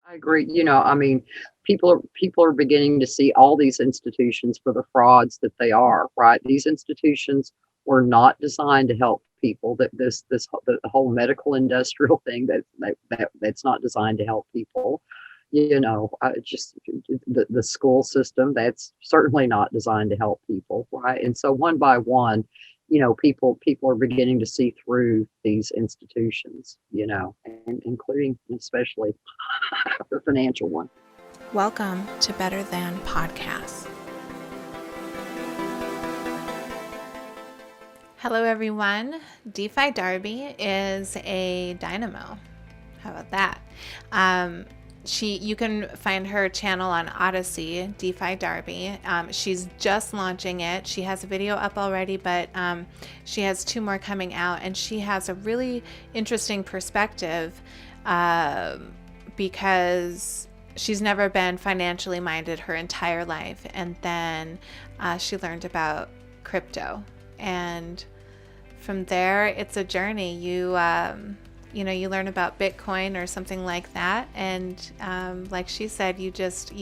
I agree. I mean, people are beginning to see all these institutions for the frauds that they are, right? These institutions were not designed to help people. That the whole medical industrial thing that's not designed to help people. Just the school system that's certainly not designed to help people, right? And so one by one, people are beginning to see through these institutions, and including especially the financial one. Welcome to Better Than Podcasts. Hello, everyone. Defi Darby is a dynamo. How about that? You can find her channel on Odyssey, Defi Darby. She's just launching it. She has a video up already, but she has 2 more coming out, and she has a really interesting perspective because she's never been financially minded her entire life, and then she learned about crypto, and from there it's a journey. You learn about Bitcoin or something like that, and like she said, you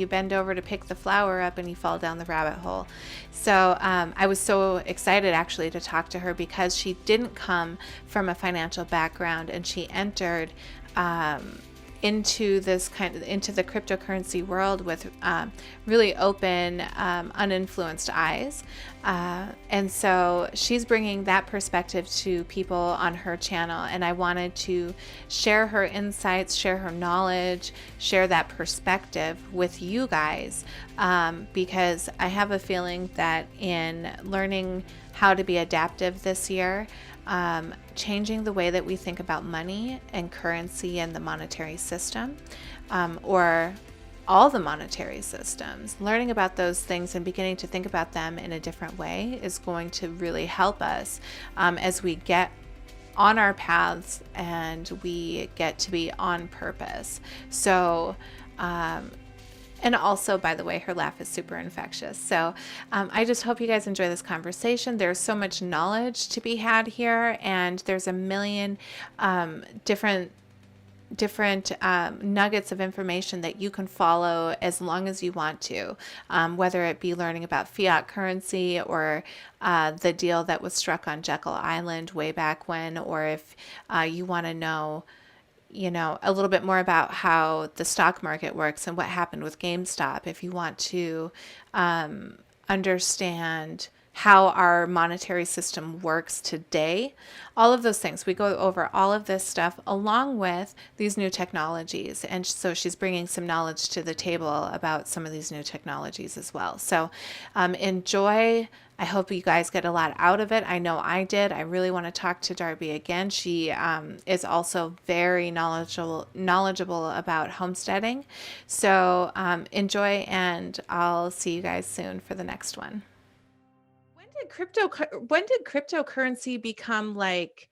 bend over to pick the flower up and you fall down the rabbit hole. So I was so excited actually to talk to her because she didn't come from a financial background, and she entered into the cryptocurrency world with really open, uninfluenced eyes, and so she's bringing that perspective to people on her channel, and I wanted to share her insights, share her knowledge, share that perspective with you guys, because I have a feeling that in learning how to be adaptive this year, changing the way that we think about money and currency and the monetary system, or all the monetary systems, learning about those things and beginning to think about them in a different way is going to really help us as we get on our paths and we get to be on purpose. So, and also, by the way, her laugh is super infectious. So I just hope you guys enjoy this conversation. There's so much knowledge to be had here, and there's a million different nuggets of information that you can follow as long as you want to, whether it be learning about fiat currency or the deal that was struck on Jekyll Island way back when, or if you want to know a little bit more about how the stock market works and what happened with GameStop. If you want to understand how our monetary system works today, all of those things. We go over all of this stuff along with these new technologies. And so she's bringing some knowledge to the table about some of these new technologies as well. So enjoy. I hope you guys get a lot out of it. I know I did. I really want to talk to Darby again. She is also very knowledgeable about homesteading. So enjoy, and I'll see you guys soon for the next one. When did cryptocurrency become like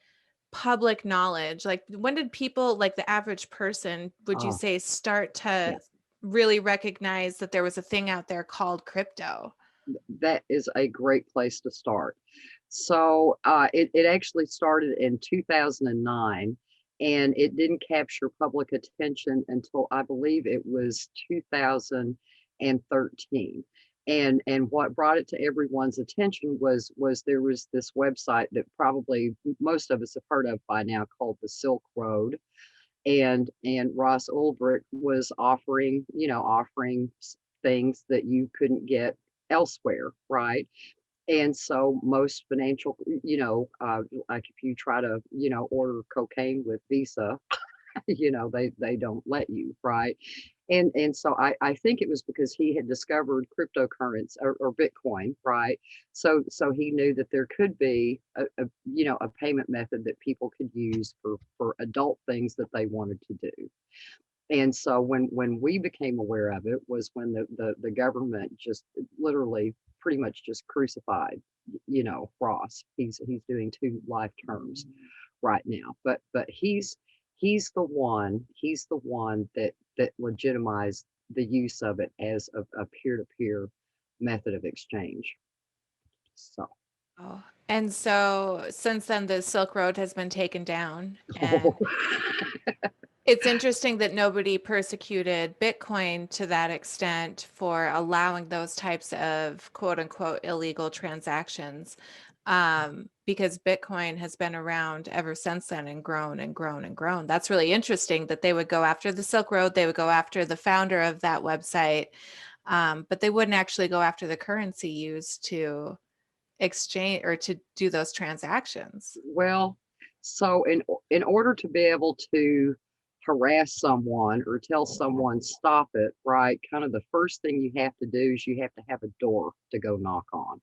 public knowledge? Like when did people, like the average person, would you Oh, say, start to yes. really recognize that there was a thing out there called crypto? That is a great place to start. So it actually started in 2009, and it didn't capture public attention until I believe it was 2013. And what brought it to everyone's attention was there was this website that probably most of us have heard of by now called the Silk Road, and Ross Ulbricht was offering things that you couldn't get elsewhere, right? And so most financial, like if you try to, order cocaine with Visa, they don't let you, right? And so I think it was because he had discovered cryptocurrency or Bitcoin, right? So he knew that there could be a payment method that people could use for adult things that they wanted to do. And so when we became aware of it was when the government just literally pretty much just crucified, Ross. He's doing 2 life terms right now. But he's the one that legitimized the use of it as a peer-to-peer method of exchange. So Oh, and so since then, the Silk Road has been taken down, and It's interesting that nobody persecuted Bitcoin to that extent for allowing those types of quote unquote illegal transactions, because Bitcoin has been around ever since then and grown and grown and grown. That's really interesting that they would go after the Silk Road, they would go after the founder of that website, but they wouldn't actually go after the currency used to exchange or to do those transactions. Well, so in order to be able to harass someone or tell someone stop it, right? Kind of the first thing you have to do is you have to have a door to go knock on.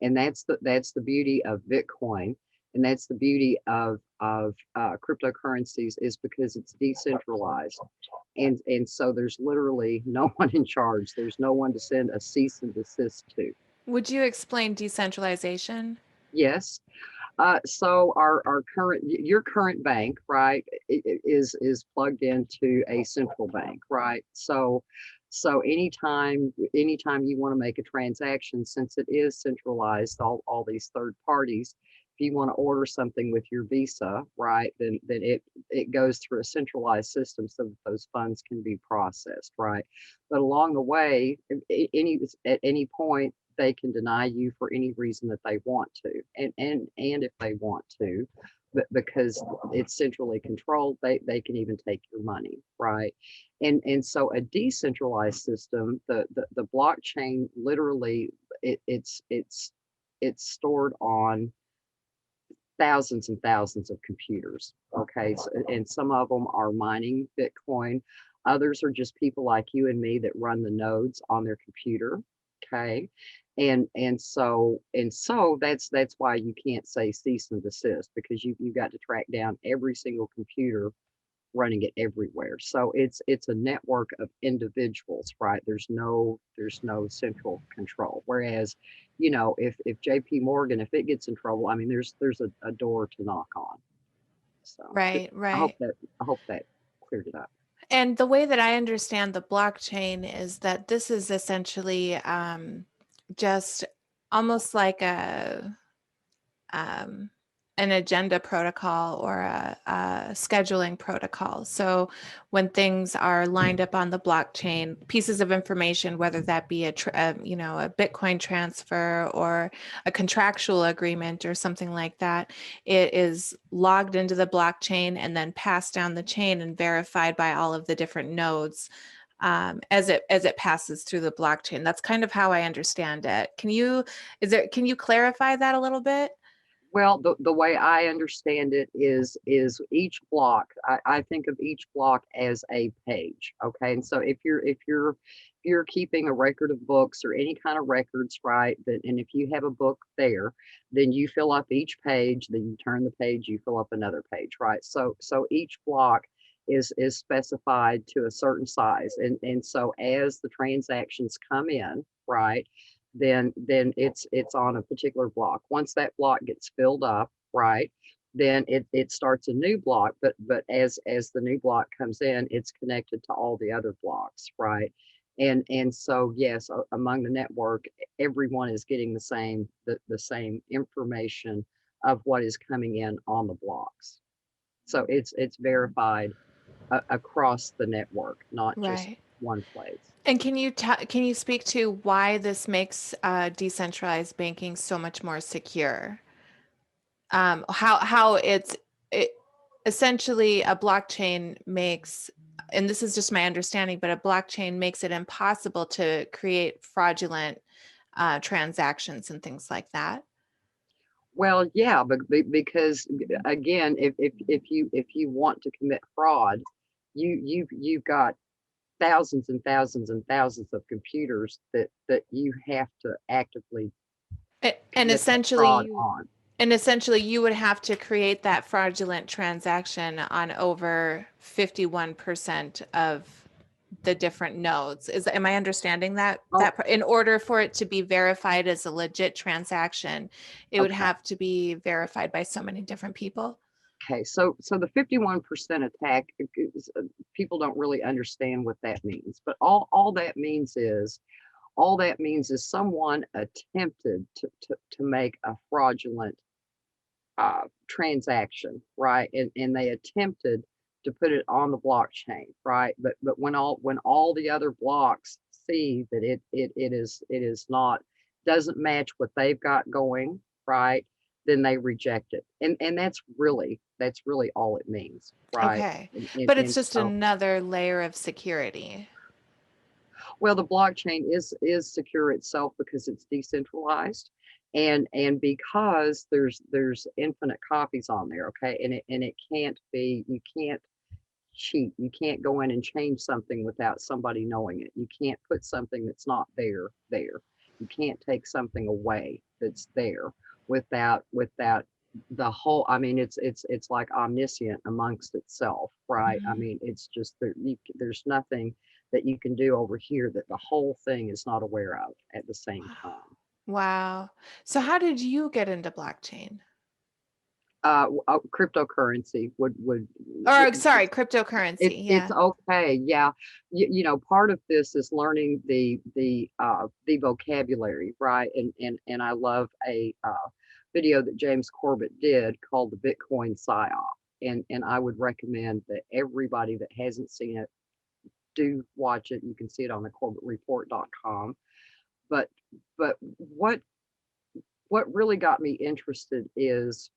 And that's the beauty of Bitcoin, and that's the beauty of cryptocurrencies, is because it's decentralized, and so there's literally no one in charge. There's no one to send a cease and desist to. Would you explain decentralization? Yes. So our current your current bank, right, is plugged into a central bank, right? So anytime you want to make a transaction, since it is centralized, all these third parties, if you want to order something with your Visa, right, then it goes through a centralized system so that those funds can be processed, right? But along the way, at any point, they can deny you for any reason that they want to, and if they want to, but because it's centrally controlled, they can even take your money, right? And so a decentralized system, the blockchain literally, it's stored on thousands and thousands of computers. Okay, so, and some of them are mining Bitcoin. Others are just people like you and me that run the nodes on their computer. Okay, and so that's why you can't say cease and desist, because you got to track down every single computer running it everywhere. So it's a network of individuals, right? There's no central control. Whereas, if JP Morgan, if it gets in trouble, I mean, there's a door to knock on. So Right, I hope right. that I hope that cleared it up. And the way that I understand the blockchain is that this is essentially just almost like um, an agenda protocol or a scheduling protocol. So when things are lined up on the blockchain, pieces of information, whether that be a Bitcoin transfer or a contractual agreement or something like that, it is logged into the blockchain and then passed down the chain and verified by all of the different nodes as it passes through the blockchain. That's kind of how I understand it. Can you clarify that a little bit? Well, the way I understand it is each block. I think of each block as a page. Okay, and so if you're keeping a record of books or any kind of records, right? And if you have a book there, then you fill up each page. Then you turn the page. You fill up another page, right? So each block is specified to a certain size, and so as the transactions come in, right, then it's on a particular block. Once that block gets filled up, right, then it starts a new block. But as the new block comes in, it's connected to all the other blocks, right? And so yes, among the network, everyone is getting the same information of what is coming in on the blocks. So it's verified across the network, not just Right. one place. And can you speak to why this makes decentralized banking so much more secure? How it essentially a blockchain makes, and this is just my understanding, but a blockchain makes it impossible to create fraudulent transactions and things like that. Well, yeah, because again, if you want to commit fraud, you've got thousands and thousands and thousands of computers that you have to actively And commit that essentially fraud you on. and essentially you would have to create that fraudulent transaction on over 51% of the different nodes. Am I understanding that Oh, in order for it to be verified as a legit transaction, it would okay. have to be verified by so many different people? Okay. So the 51% attack, people don't really understand what that means, but all that means is someone attempted to make a fraudulent transaction, right? And they attempted to put it on the blockchain, right? But when all the other blocks see that it is not, doesn't match what they've got going, right? Then they reject it. And that's really all it means, right? Okay. And, and, But it's and just so another layer of security. well, the blockchain is secure itself because it's decentralized, and because there's infinite copies on there, okay? And it can't be, you can't cheat. You can't go in and change something without somebody knowing it. You can't put something that's not there there. You can't take something away that's there without the whole. I mean, it's like omniscient amongst itself, right? I Mhm. mean, it's just there's nothing that you can do over here that the whole thing is not aware of at the same time. Wow. So how did you get into blockchain? Cryptocurrency would Or sorry, cryptocurrency. it's Yeah. okay. Yeah. Part of this is learning the vocabulary, right? And I love a video that James Corbett did called the Bitcoin PSYOP. And I would recommend that everybody that hasn't seen it do watch it. You can see it on the corbettreport.com. But but what really got me interested is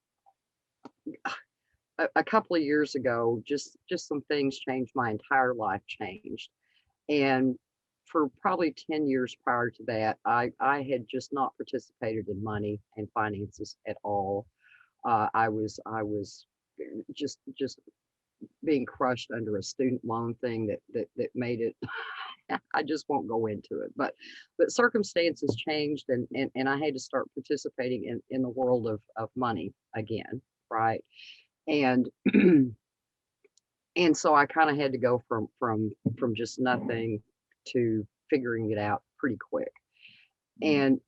a couple of years ago, just some things changed. My entire life changed. And for probably 10 years prior to that, I had just not participated in money and finances at all. I was just being crushed under a student loan thing that made it. I just won't go into it, but circumstances changed, and I had to start participating in the world of money again, right? And and so I kind of had to go from just nothing to figuring it out pretty quick. And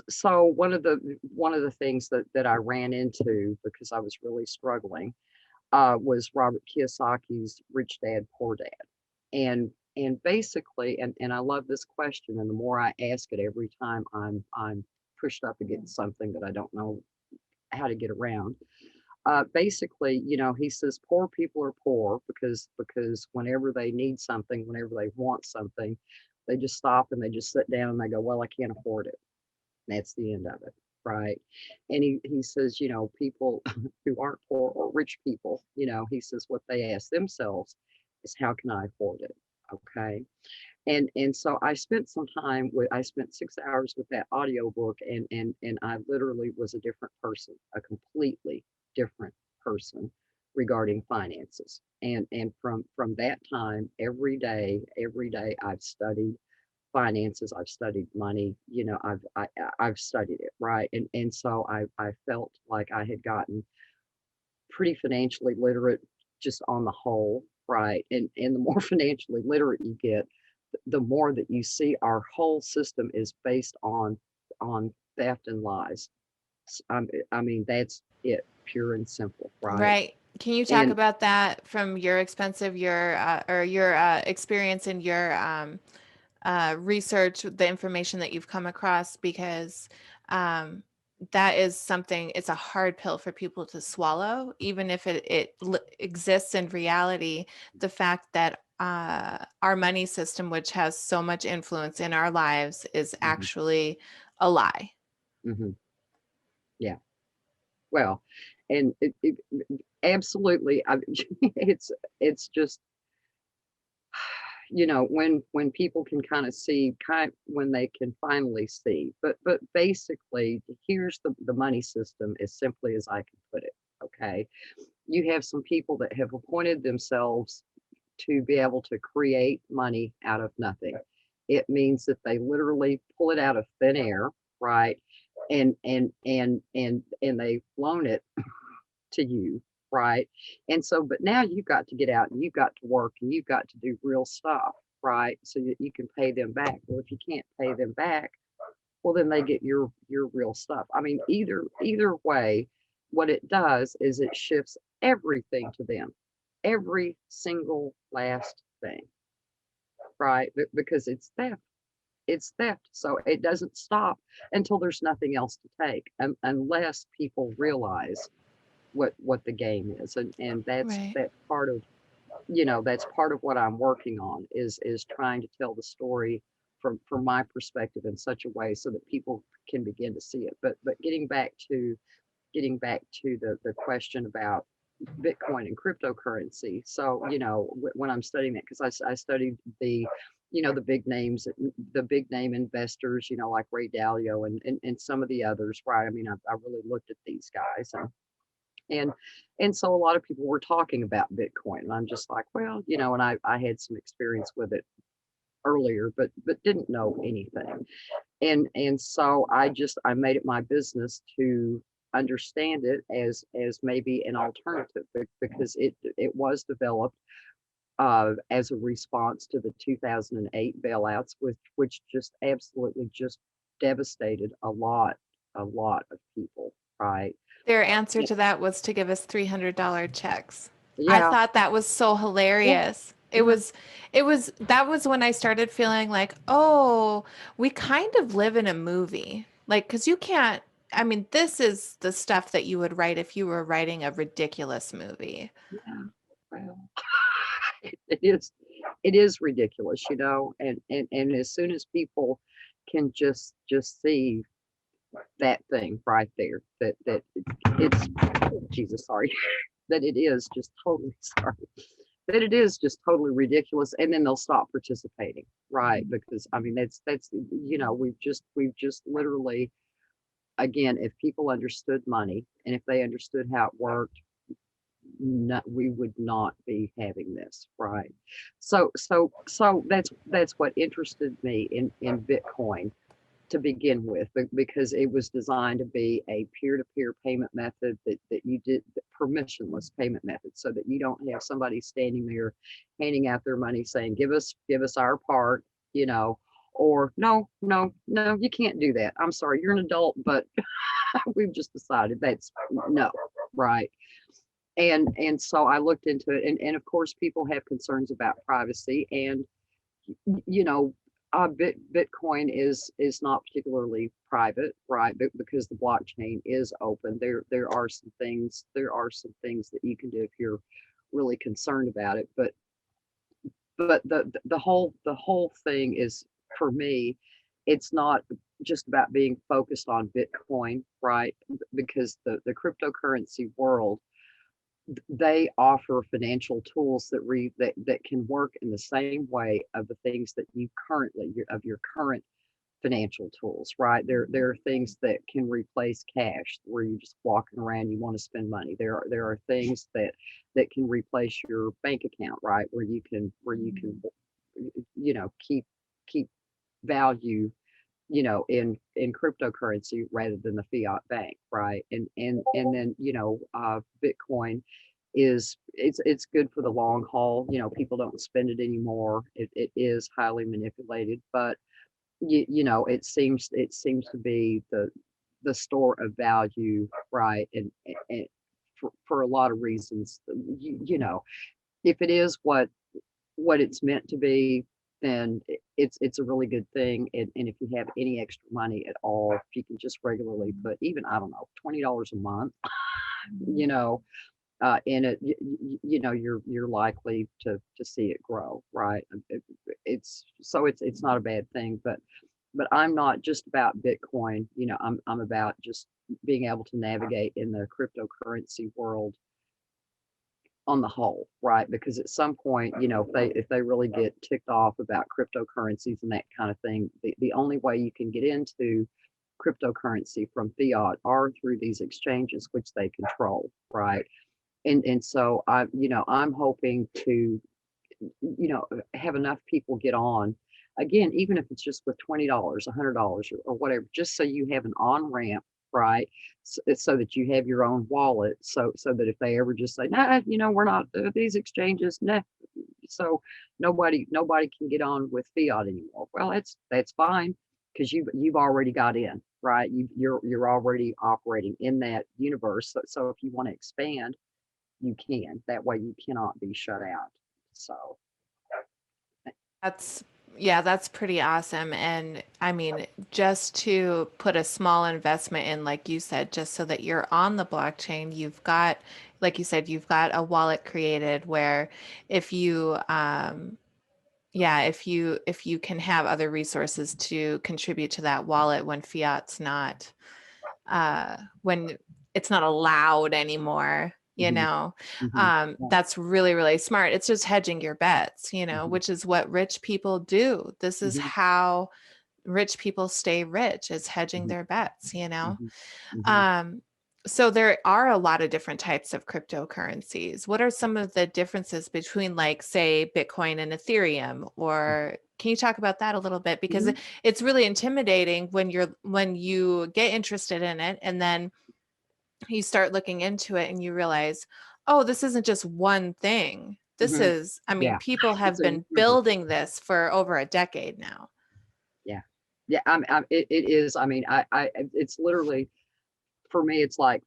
so one of the things that I ran into because I was really struggling was Robert Kiyosaki's Rich Dad Poor Dad, and basically, and I love this question, and the more I ask it every time I'm pushed up against something that I don't know how to get around. Basically, he says poor people are poor because whenever they need something, whenever they want something, they just stop and they just sit down and they go, well, I can't afford it. That's the end of it, right? And he says, people who aren't poor or rich people, he says what they ask themselves is, how can I afford it? Okay. And so I spent 6 hours with that audiobook, and I literally was a different person, a completely different person regarding finances. And from that time, every day I've studied finances, I've studied money, I've studied it, right? And so I felt like I had gotten pretty financially literate just on the whole, right? And the more financially literate you get, the more that you see our whole system is based on theft and lies. I mean, that's it, pure and simple, right? Right. Can you talk And about that from your expensive, your or your experience and your research, the information that you've come across? Because um, that is something, it's a hard pill for people to swallow, even if it exists in reality. The fact that our money system, which has so much influence in our lives, is mhm, actually a lie. mhm, yeah, well, and it absolutely, it's just when people can kind of see, when they can finally see. But basically, here's the money system as simply as I can put it. Okay, you have some people that have appointed themselves to be able to create money out of nothing. It means that they literally pull it out of thin air, right? And they've flown it to you, right? And so, but now you've got to get out and you've got to work and you've got to do real stuff, right? So that you can pay them back. Well, if you can't pay them back, well, then they get your real stuff. I mean, either way, what it does is it shifts everything to them, every single last thing, right? Because it's theft. It's theft. So it doesn't stop until there's nothing else to take, unless people realize what the game is, and Right. that's part of, that's part of what I'm working on, is trying to tell the story from my perspective in such a way so that people can begin to see it. But getting back to the question about Bitcoin and cryptocurrency. So, when I'm studying it, because I studied the big names, the big name investors, like Ray Dalio and some of the others, right? I mean, I really looked at these guys, and and so a lot of people were talking about Bitcoin, and I'm just like, well, and I had some experience with it earlier, but didn't know anything. And so I made it my business to understand it as maybe an alternative, because it was developed as a response to the 2008 bailouts, which just absolutely just devastated a lot of people, right? Their answer to that was to give us $300 checks. I Yeah, thought that was so yeah, hilarious. yeah, That was when I started feeling like, oh, we kind of live in a movie. Like, because you can't, I mean, this is the stuff that you would write if you were writing a ridiculous movie. yeah. Well, it is ridiculous, and as soon as people can just see that thing right there, that it's Jesus, sorry, that it is just totally sorry, that it is just totally ridiculous, and then they'll stop participating, right? Because I mean, that's we've just literally, again, if people understood money and if they understood how it worked, we would not be having this, right? So that's what interested me in Bitcoin to begin with, because it was designed to be a peer-to-peer payment method, that you did, permissionless payment method, so that you don't have somebody standing there handing out their money saying, give us our part, you know or no, no, no, you can't do that. I'm sorry, you're an adult, but we've just decided that's no, right? And so I looked into it, and of course people have concerns about privacy, and you know Bitcoin is not particularly private, right? Because the blockchain is open. There are some things that you can do if you're really concerned about it, but the whole thing is, for me, it's not just about being focused on Bitcoin, right? Because the cryptocurrency world, they offer financial tools that can work in the same way of the things that you currently of your current financial tools, right? There are things that can replace cash, where you're just walking around, you want to spend money. There are things that can replace your bank account, right? Where you can keep value, in cryptocurrency rather than the fiat bank, right? And then, Bitcoin it's good for the long haul. People don't spend it anymore. It is highly manipulated, but it seems to be the store of value, right? And for a lot of reasons, if it is what it's meant to be, then it's a really good thing. And if you have any extra money at all, if you can just regularly put, even, I don't know, $20 a month, you know, in it, you're likely to see it grow, right? It's not a bad thing, but I'm not just about Bitcoin. I'm about just being able to navigate in the cryptocurrency world on the whole, right? Because at some point, if they really get ticked off about cryptocurrencies and that kind of thing, the only way you can get into cryptocurrency from fiat are through these exchanges, which they control, right? And so I'm hoping to, have enough people get on, again, even if it's just with $20, $100, or whatever, just so you have an on ramp, right? So that you have your own wallet, so that if they ever just say, nah, we're not, these exchanges, nah, so nobody can get on with fiat anymore. Well, that's fine, because you've already got in, right? You're already operating in that universe. So if you want to expand, you can. That way you cannot be shut out. So That's Yeah, that's pretty awesome. And I mean, just to put a small investment in, like you said, just so that you're on the blockchain, you've got, like you said, you've got a wallet created where if you, yeah, if you can have other resources to contribute to that wallet when fiat's not when it's not allowed anymore, you Hmm. know, Hmm. Yeah. that's really, really smart. It's just hedging your bets, you know, Hmm. which is what rich people do. This is Hmm. how rich people stay rich, is hedging Hmm. their bets, you know. Hmm. Hmm. Um, so there are a lot of different types of cryptocurrencies. What are some of the differences between, like, say, Bitcoin and Ethereum? Or can you talk about that a little bit? Because Hmm. it's really intimidating when you get interested in it and then you start looking into it and you realize, oh, this isn't just one thing. This Hmm. is, I mean, Yeah. people It's have a been universe. building this for over a decade now. Yeah. Yeah. It is. I mean, it's literally, for me, it's like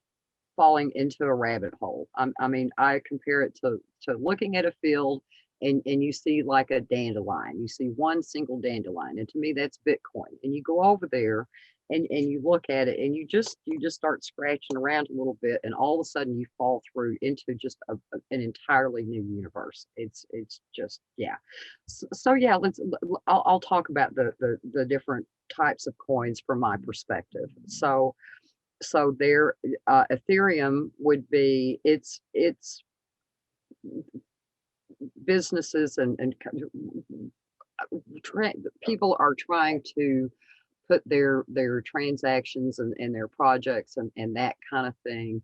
falling into a rabbit hole. I mean, I compare it to looking at a field and you see like a dandelion. You see one single dandelion, and to me that's Bitcoin. And you go over there and you look at it and you just start scratching around a little bit, and all of a sudden you fall through into just an entirely new universe. It's just, yeah. So yeah, I'll talk about the different types of coins from my perspective. So there, Ethereum would be, it's businesses and people are trying to put their transactions and their projects and that kind of thing,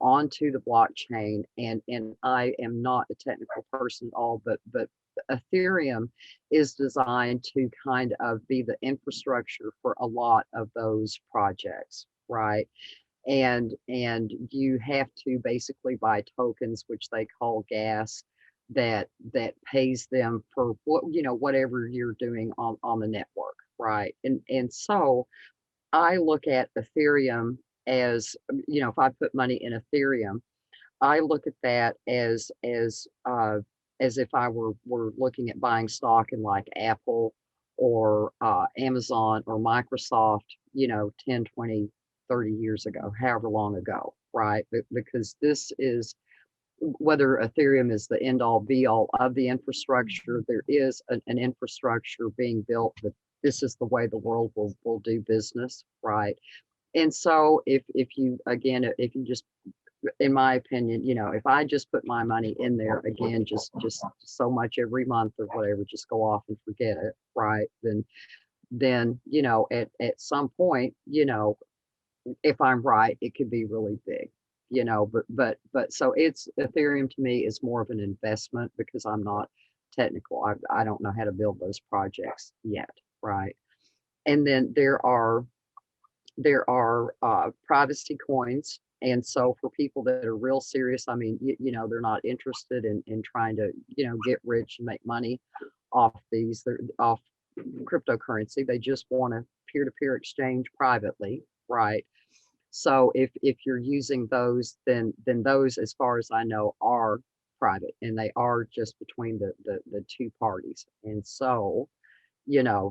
onto the blockchain. And I am not a technical person at all, but Ethereum is designed to kind of be the infrastructure for a lot of those projects, right? And you have to basically buy tokens, which they call gas, that pays them for whatever you're doing on the network, right? And so I look at Ethereum as, if I put money in Ethereum, I look at that as if I were looking at buying stock in like Apple or Amazon or Microsoft, 10, 20, 30 years ago, however long ago, right? Because this is, whether Ethereum is the end all be all of the infrastructure, there is an infrastructure being built that this is the way the world will do business, right? And so if you, again, if you just, in my opinion, if I just put my money in there again, just so much every month or whatever, just go off and forget it, right? Then at some point, if I'm right, it could be really big, but so it's, Ethereum to me is more of an investment because I'm not technical. I don't know how to build those projects yet, right? And then there are privacy coins. And so for people that are real serious, I mean, they're not interested in trying to, get rich and make money off these, they're off cryptocurrency. They just want to peer-to-peer exchange privately, right? So if you're using those, then those, as far as I know, are private, and they are just between the two parties. And so,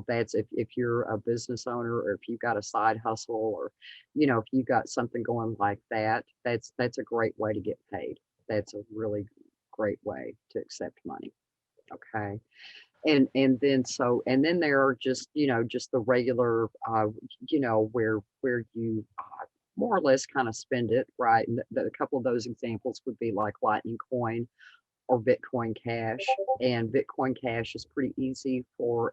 that's, if you're a business owner, or if you've got a side hustle, or if you've got something going like that, that's a great way to get paid. That's a really great way to accept money. Okay. And then there are just, just the regular, where you more or less kind of spend it, right? And a couple of those examples would be like Lightning Coin or Bitcoin Cash. And Bitcoin Cash is pretty easy for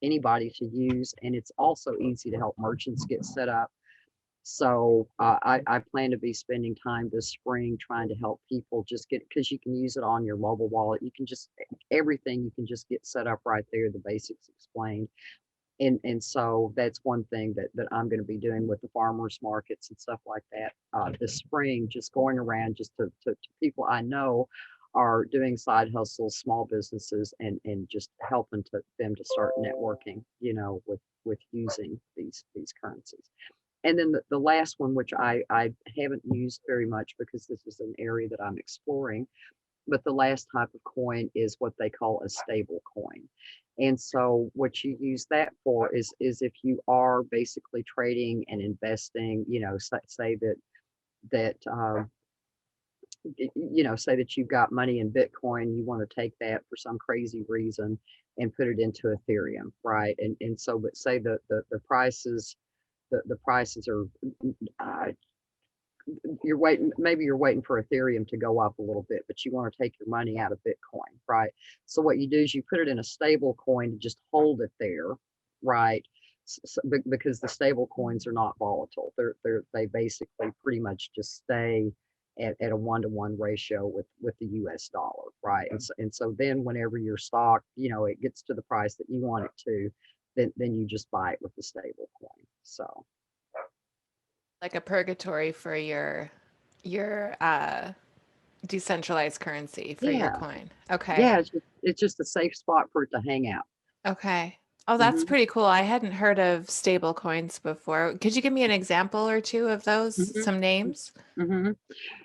anybody to use, and it's also easy to help merchants get set up. So I plan to be spending time this spring trying to help people just get, because you can use it on your mobile wallet. You can just, everything you can just get set up right there, the basics explained. And so that's one thing that I'm going to be doing with the farmers markets and stuff like that this spring, just going around just to people I know are doing side hustles, small businesses, and just helping them to start networking, with using these currencies. And then the last one, which I haven't used very much because this is an area that I'm exploring, but the last type of coin is what they call a stable coin. And so what you use that for is if you are basically trading and investing, say that say that you've got money in Bitcoin, you want to take that for some crazy reason and put it into Ethereum, right? And so, but say the prices the prices are uh, you're waiting for Ethereum to go up a little bit, but you want to take your money out of Bitcoin, right? So what you do is you put it in a stable coin to just hold it there, right? Because the stable coins are not volatile. They basically pretty much just stay at a 1-to-1 ratio with the US dollar, right? And so then whenever your stock, it gets to the price that you want it to, then you just buy it with the stable coin. So Like a purgatory for your decentralized currency for your yeah, coin. Okay. yeah, it's just a safe spot for it to hang out. Okay. Oh, that's Mhm, pretty cool. I hadn't heard of stable coins before. Could you give me an example or two of those? mhm, Some names? mhm.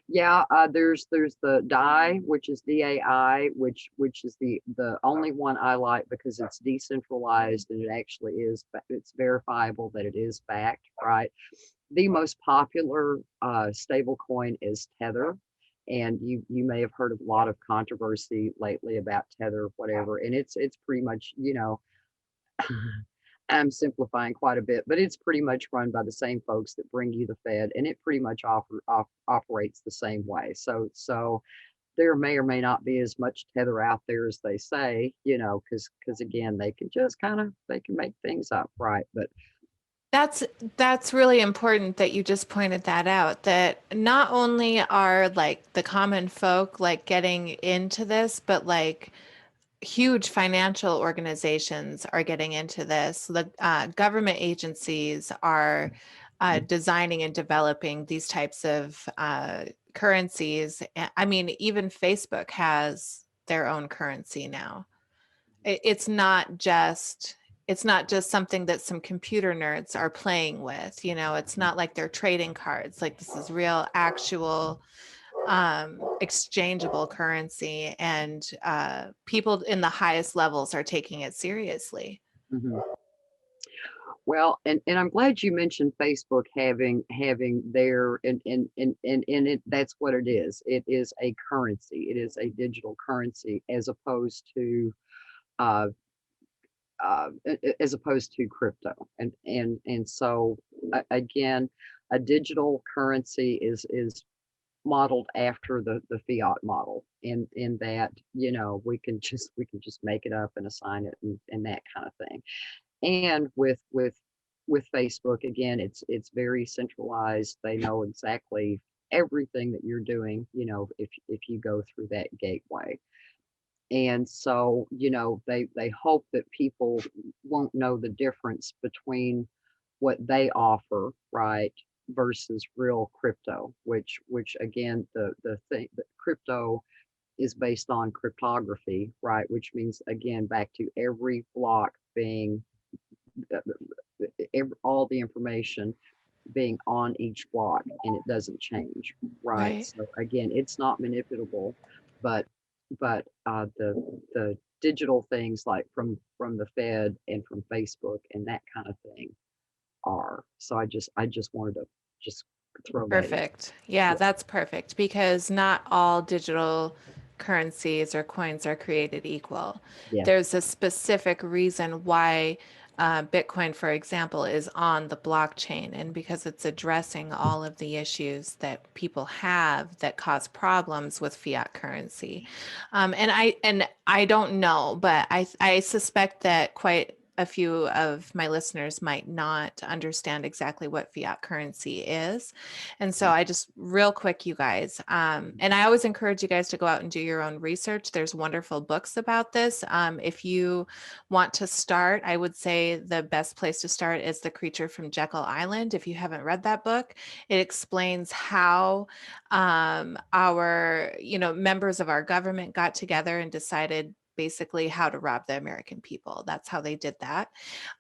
Yeah, there's the DAI, which is DAI, which is the only one I like because it's decentralized and it actually is it's verifiable that it is backed, right? The most popular stable coin is Tether, and you may have heard of a lot of controversy lately about Tether, whatever, and it's pretty much I'm simplifying quite a bit, but it's pretty much run by the same folks that bring you the Fed, and it pretty much operates the same way. So there may or may not be as much tether out there as they say, because again, they can make things up, right? But That's really important that you just pointed that out, that not only are like the common folk like getting into this, but like huge financial organizations are getting into this. The government agencies are designing and developing these types of currencies. I mean, even Facebook has their own currency now. It's not just something that some computer nerds are playing with. It's not like they're trading cards. Like, this is real, actual exchangeable currency, and people in the highest levels are taking it seriously. mhm. Well, and I'm glad you mentioned Facebook having their and it that's what it is. It is a currency. It is a digital currency uh, as opposed to crypto. And so again, a digital currency is modeled after the fiat model in that we can just make it up and assign it and that kind of thing. And with Facebook, again, it's very centralized. They know exactly everything that you're doing, if you go through that gateway. And so, they hope that people won't know the difference between what they offer, right, versus real crypto, which again, the thing that crypto is based on cryptography, right, which means again back to every block being all the information being on each block and it doesn't change, right? Right. So again, it's not manipulable, but the digital things like from the Fed and from Facebook and that kind of thing are. So I just wanted to just throw that in. Perfect. Yeah, Yeah, that's perfect, because not all digital currencies or coins are created equal. yeah. There's a specific reason why Bitcoin, for example, is on the blockchain, and because it's addressing all of the issues that people have that cause problems with fiat currency. And I don't know, but I suspect that quite a few of my listeners might not understand exactly what fiat currency is. And so I just real quick, you guys, and I always encourage you guys to go out and do your own research. There's wonderful books about this. If you want to start, I would say the best place to start is The Creature from Jekyll Island. If you haven't read that book, it explains how our, members of our government got together and decided basically how to rob the American people. That's how they did that.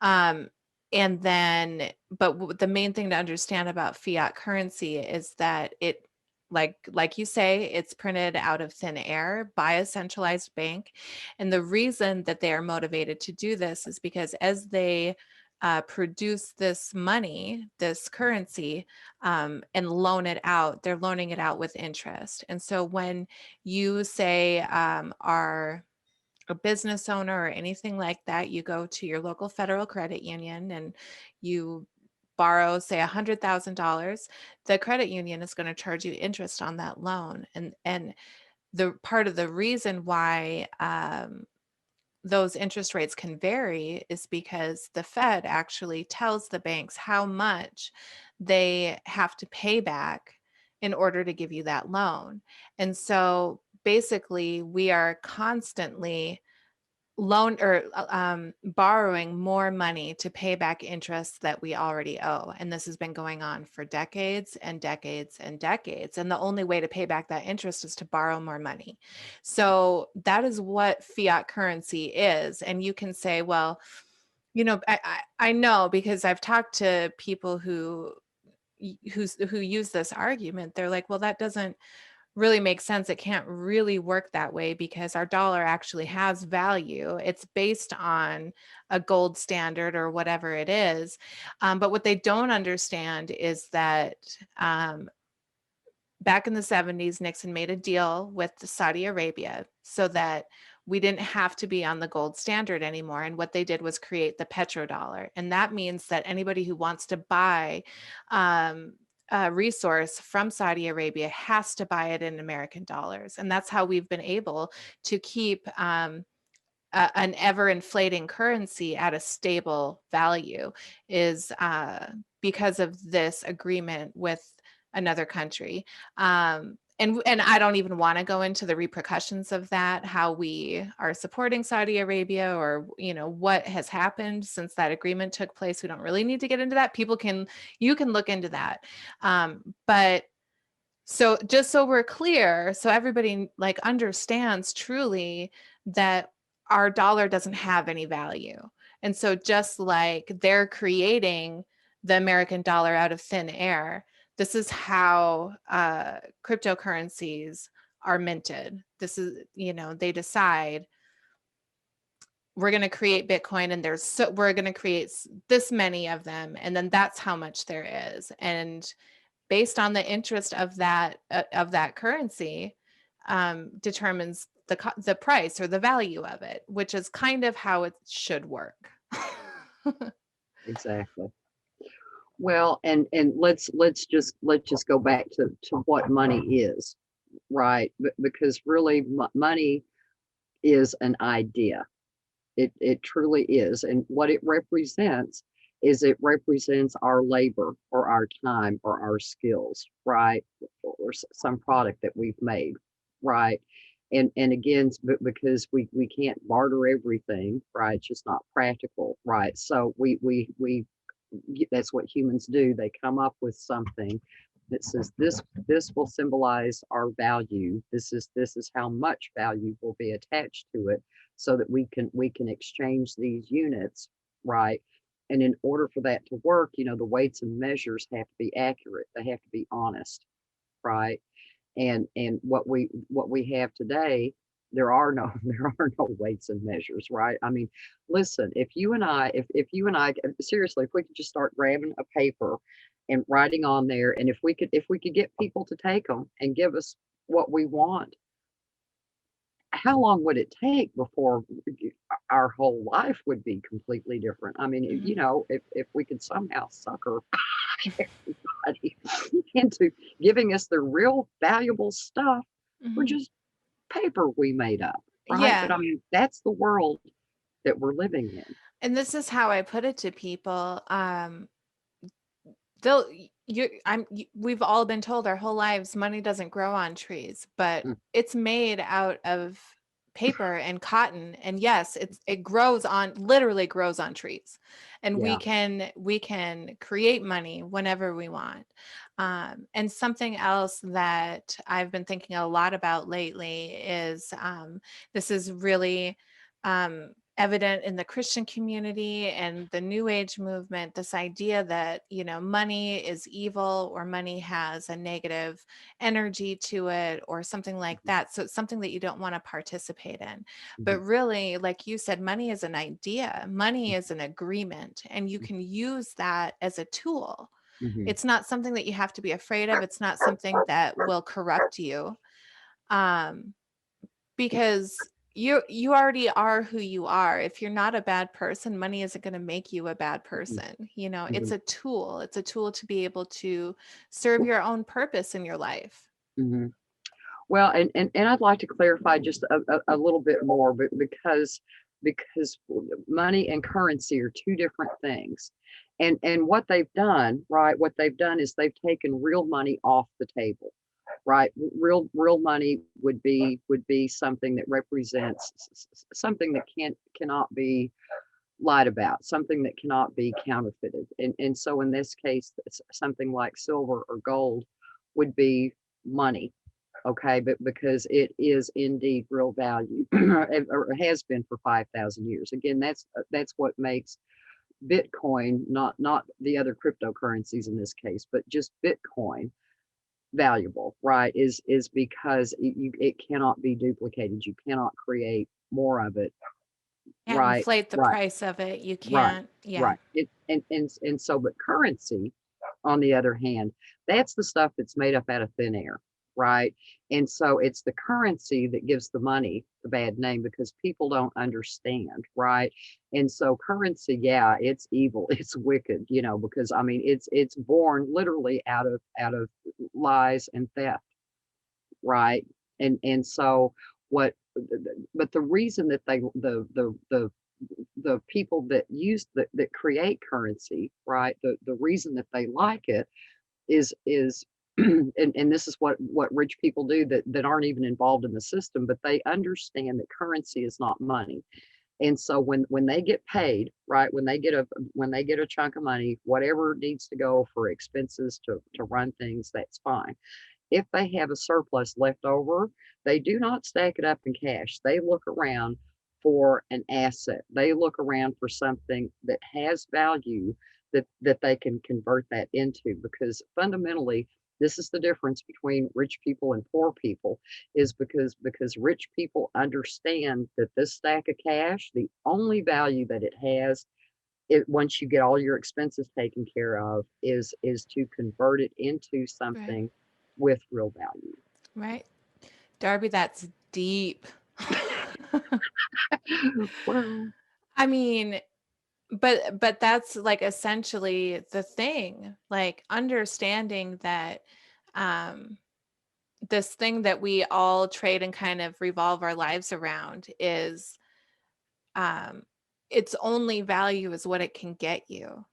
Um, and then, but the main thing to understand about fiat currency is that it like you say, it's printed out of thin air by a centralized bank. And the reason that they are motivated to do this is because as they produce this money, this currency, and loan it out, they're loaning it out with interest. And so when you say are a business owner or anything like that, you go to your local federal credit union and you borrow, say, $100,000, the credit union is going to charge you interest on that loan. And the part of the reason why those interest rates can vary is because the Fed actually tells the banks how much they have to pay back in order to give you that loan. And so basically, we are constantly borrowing more money to pay back interest that we already owe. And this has been going on for decades and decades and decades. And the only way to pay back that interest is to borrow more money. So that is what fiat currency is. And you can say, well, I know because I've talked to people who use this argument. They're like, well, that doesn't really makes sense. It can't really work that way because our dollar actually has value. It's based on a gold standard or whatever it is. But what they don't understand is that back in the 70s, Nixon made a deal with Saudi Arabia so that we didn't have to be on the gold standard anymore. And what they did was create the petrodollar. And that means that anybody who wants to buy a resource from Saudi Arabia has to buy it in American dollars. And that's how we've been able to keep an ever inflating currency at a stable value is because of this agreement with another country. And I don't even want to go into the repercussions of that, how we are supporting Saudi Arabia or, what has happened since that agreement took place. We don't really need to get into that. You can look into that. But so just so we're clear, so everybody understands truly that our dollar doesn't have any value. And so just like they're creating the American dollar out of thin air, this is how cryptocurrencies are minted. This is, they decide we're going to create Bitcoin and we're going to create this many of them. And then that's how much there is. And based on the interest of that currency, determines the price or the value of it, which is kind of how it should work. Exactly. Well, and let's just go back to what money is, right? Because really, money is an idea. It truly is, and what it represents is it represents our labor or our time or our skills, right? Or some product that we've made, right? And again, because we can't barter everything, right? It's just not practical, right? So we that's what humans do. They come up with something that says this will symbolize our value. This is how much value will be attached to it, so that we can exchange these units, right? And in order for that to work, the weights and measures have to be accurate. They have to be honest, right? And what we have today, there are no there are no weights and measures, right? I mean, listen, if you and I seriously, if we could just start grabbing a paper and writing on there, and if we could get people to take them and give us what we want, how long would it take before our whole life would be completely different? I mean, Mhm. if we could somehow sucker everybody into giving us the real valuable stuff for Mhm. just paper we made up, right? But Yeah. I mean, that's the world that we're living in. And this is how I put it to people. They'll we've all been told our whole lives money doesn't grow on trees, but Mm, it's made out of paper and cotton. And yes, it grows on literally grows on trees. And we yeah. can create money whenever we want. And something else that I've been thinking a lot about lately is this is really evident in the Christian community and the New Age movement, this idea that, money is evil or money has a negative energy to it or something like that. So it's something that you don't want to participate in. But Mhm, really, like you said, money is an idea, money is an agreement, and you can use that as a tool. mhm, It's not something that you have to be afraid of. It's not something that will corrupt you. Um, because you already are who you are. If you're not a bad person, money isn't going to make you a bad mhm, person. It's mhm, a tool. It's a tool to be able to serve your own purpose in your life. mhm. Well, and I'd like to clarify just a little bit more, but because money and currency are two different things. And what they've done, right? What they've done is they've taken real money off the table, right? Real money would be something that represents something that cannot be lied about, something that cannot be counterfeited. And so in this case, something like silver or gold would be money. Okay, but because it is indeed real value, or has been for 5,000 years. Again, that's what makes Bitcoin, not the other cryptocurrencies in this case, but just Bitcoin valuable, right? Is because it cannot be duplicated. You cannot create more of it. Can't Right, inflate the right, price of it. You right, can't, yeah. right. And so, but currency, on the other hand, that's the stuff that's made up out of thin air, right? And so it's the currency that gives the money the bad name because people don't understand, right? And so currency, yeah, it's evil, it's wicked, because I mean it's born literally out of lies and theft, right? And so what but the reason that the people that that create currency, right? The reason that they like it is and this is what rich people do that aren't even involved in the system, but they understand that currency is not money. And so when they get paid, right, when they get a chunk of money, whatever needs to go for expenses to run things, that's fine. If they have a surplus left over, they do not stack it up in cash. They look around for an asset. They look around for something that has value that they can convert that into, because fundamentally this is the difference between rich people and poor people, is because rich people understand that this stack of cash, the only value that it has, it once you get all your expenses taken care of, is to convert it into Right. something with real value. Right. Darby, that's deep. Well, I mean, but that's like essentially the thing, like understanding that um this thing that we all trade and kind of revolve our lives around is um its only value is what it can get you.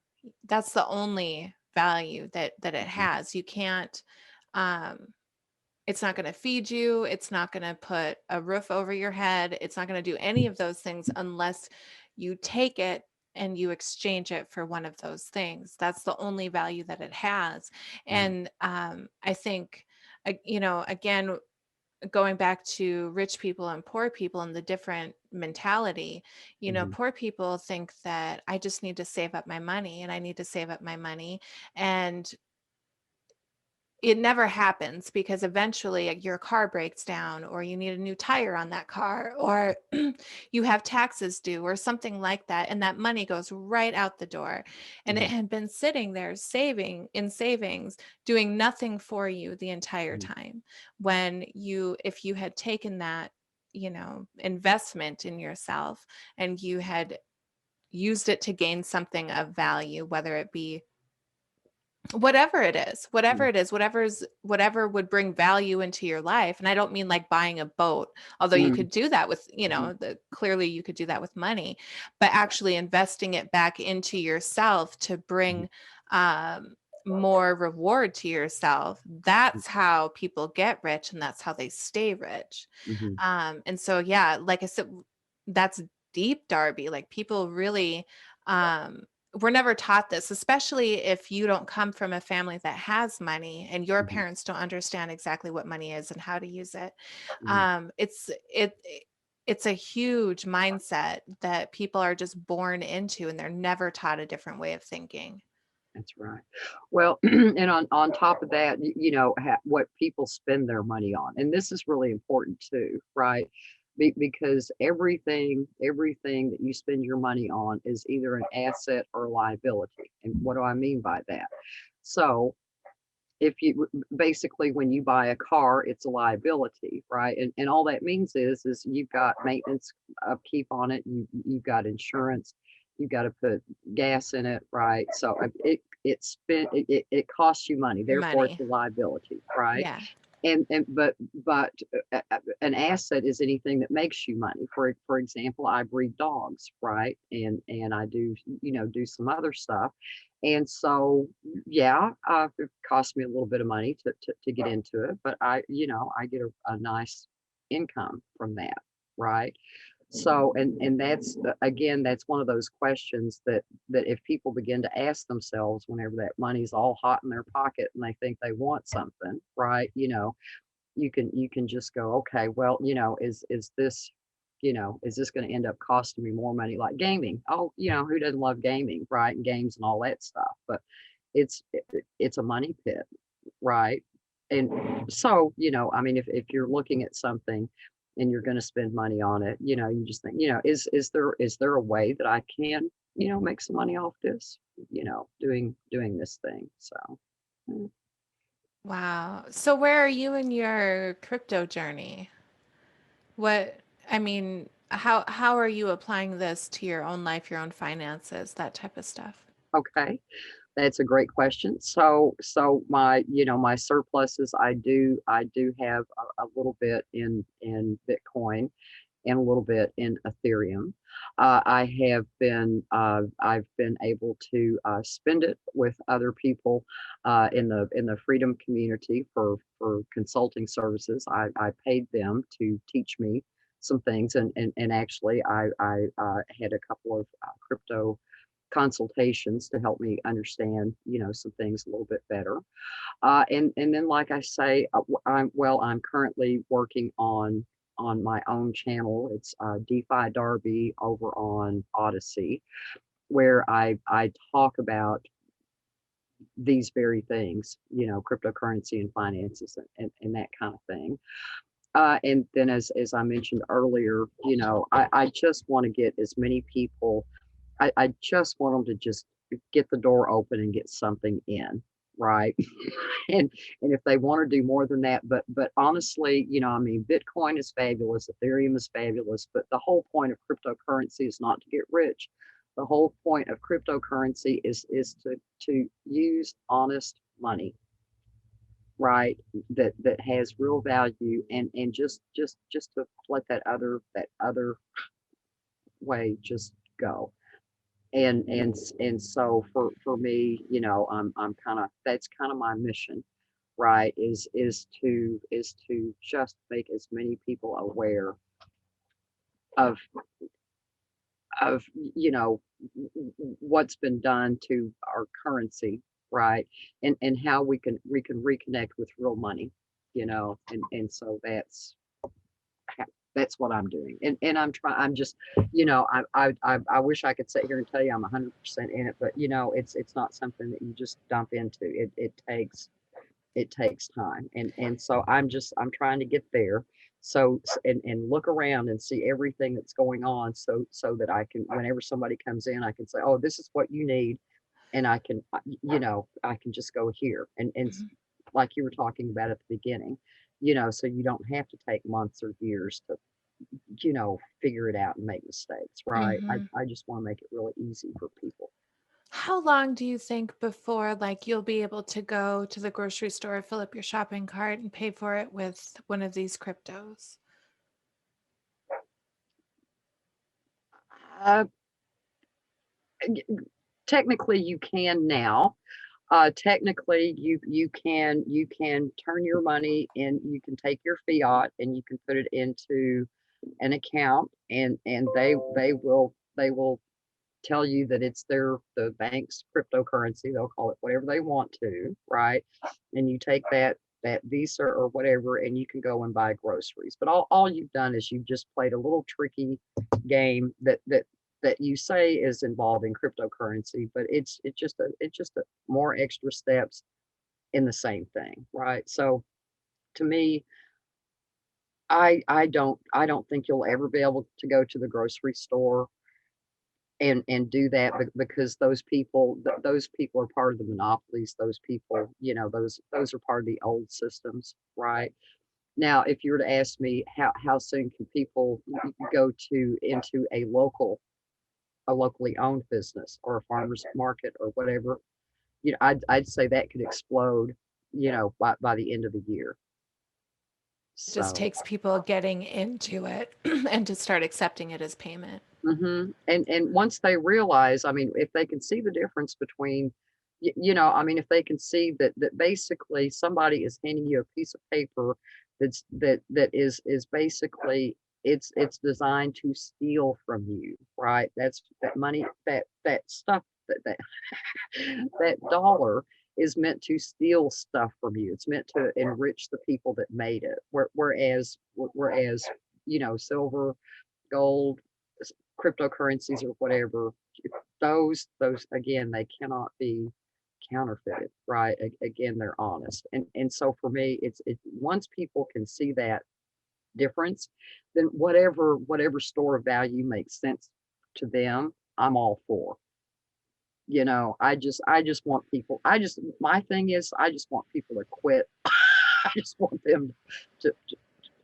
That's the only value that it mhm, has. You can't um it's not going to feed you, it's not going to put a roof over your head, it's not going to do any of those things unless you take it and you exchange it for one of those things. That's the only value that it has. mhm, And I think again, going back to rich people and poor people and the different mentality, mhm, poor people think that I just need to save up my money and I need to save up my money. And it never happens because eventually your car breaks down or you need a new tire on that car or you have taxes due or something like that, and that money goes right out the door, and it mhm, had been sitting there saving in savings, doing nothing for you the entire mhm, time. When if you had taken that investment in yourself and you had used it to gain something of value, whether it be whatever it is, whatever mhm, it is, whatever would bring value into your life. And I don't mean like buying a boat, although you mhm, could do that with, mhm, clearly you could do that with money, but actually investing it back into yourself to mhm, bring more reward to yourself. That's how people get rich and that's how they stay rich. mhm, And so, yeah, like I said, that's deep, Darby. Like people really, um, we're never taught this, especially if you don't come from a family that has money and your mhm, parents don't understand exactly what money is and how to use it. mhm, Um, it's it. it's a huge mindset that people are just born into, and they're never taught a different way of thinking. That's right. Well, and on top of that, what people spend their money on, and this is really important too, right? Because everything that you spend your money on is either an asset or a liability. And what do I mean by that? So if you basically, when you buy a car, it's a liability, right? And all that means is you've got maintenance upkeep on it, you've got insurance, you've got to put gas in it, right? So it costs you money, therefore it's Money. a liability, right? Yeah. And an asset is anything that makes you money. For example, I breed dogs, right? And I do some other stuff. And so yeah, it cost me a little bit of money to get into it, but I get a nice income from that, right? So, and that's again, that's one of those questions that if people begin to ask themselves whenever that money's all hot in their pocket and they think they want something, right? You can just go, okay, well, is this going to end up costing me more money? Like gaming. Oh, who doesn't love gaming, right? And games and all that stuff. But it's a money pit, right? And so, I mean, if you're looking at something and you're going to spend money on it, you just think, is there a way that I can, make some money off this, doing this thing. So mm, Wow. So where are you in your crypto journey? What, I mean, how are you applying this to your own life, your own finances, that type of stuff? okay. That's a great question. So my surpluses, I do have a little bit in Bitcoin and a little bit in Ethereum. I've been able to spend it with other people in the freedom community for consulting services. I paid them to teach me some things, and actually I had a couple of crypto consultations to help me understand some things a little bit better. And then, like I say, I'm currently working on my own channel. It's Defi Darby over on Odyssey, where I talk about these very things, cryptocurrency and finances and that kind of thing. And then, as I mentioned earlier, I just want to get as many people. I just want them to just get the door open and get something in, right? and and if they want to do more than that, but honestly, I mean, Bitcoin is fabulous, Ethereum is fabulous, but the whole point of cryptocurrency is not to get rich. The whole point of cryptocurrency is to use honest money, right? That has real value, and just to let that other way just go. And so for me, I'm kind of, that's kind of my mission, right? Is to just make as many people aware of of what's been done to our currency, right? And how we can reconnect with real money, and so that's what I'm doing. And I'm just, I wish I could sit here and tell you I'm 100% in it, but it's not something that you just dump into. It takes time. And so I'm trying to get there. So and look around and see everything that's going on, so that I can, whenever somebody comes in, I can say, oh, this is what you need. And I can just go here, and Mhm. like you were talking about at the beginning, so you don't have to take months or years to figure it out and make mistakes, right? I, Mhm. I just want to make it really easy for people. How long do you think before, like, you'll be able to go to the grocery store, fill up your shopping cart, and pay for it with one of these cryptos? Uh, Technically, you can now. Technically, you can turn your money in. You can take your fiat and you can put it into an account, and they will tell you that it's the bank's cryptocurrency. They'll call it whatever they want to, right? And you take that Visa or whatever, and you can go and buy groceries. But all you've done is you've just played a little tricky game that you say is involving cryptocurrency, but it's just a more extra steps in the same thing, right? So to me, I don't think you'll ever be able to go to the grocery store and do that because those people are part of the monopolies. Those people, those are part of the old systems, right? Now, if you were to ask me how soon can people go to into a locally owned business or a farmer's market or whatever, I'd say that could explode, by the end of the year. It just So, takes people getting into it and to start accepting it as payment. and once they realize, I mean, if they can see the difference between, I mean, if they can see that basically somebody is handing you a piece of paper that is basically it's designed to steal from you, right? That's that money, that stuff, that that dollar is meant to steal stuff from you. It's meant to enrich the people that made it. Whereas, silver, gold, cryptocurrencies or whatever, those again, they cannot be counterfeited, right? Again, they're honest. And so for me, it once people can see that difference, then whatever store of value makes sense to them, I'm all for. I just want people. My thing is, I just want people to quit. I just want them to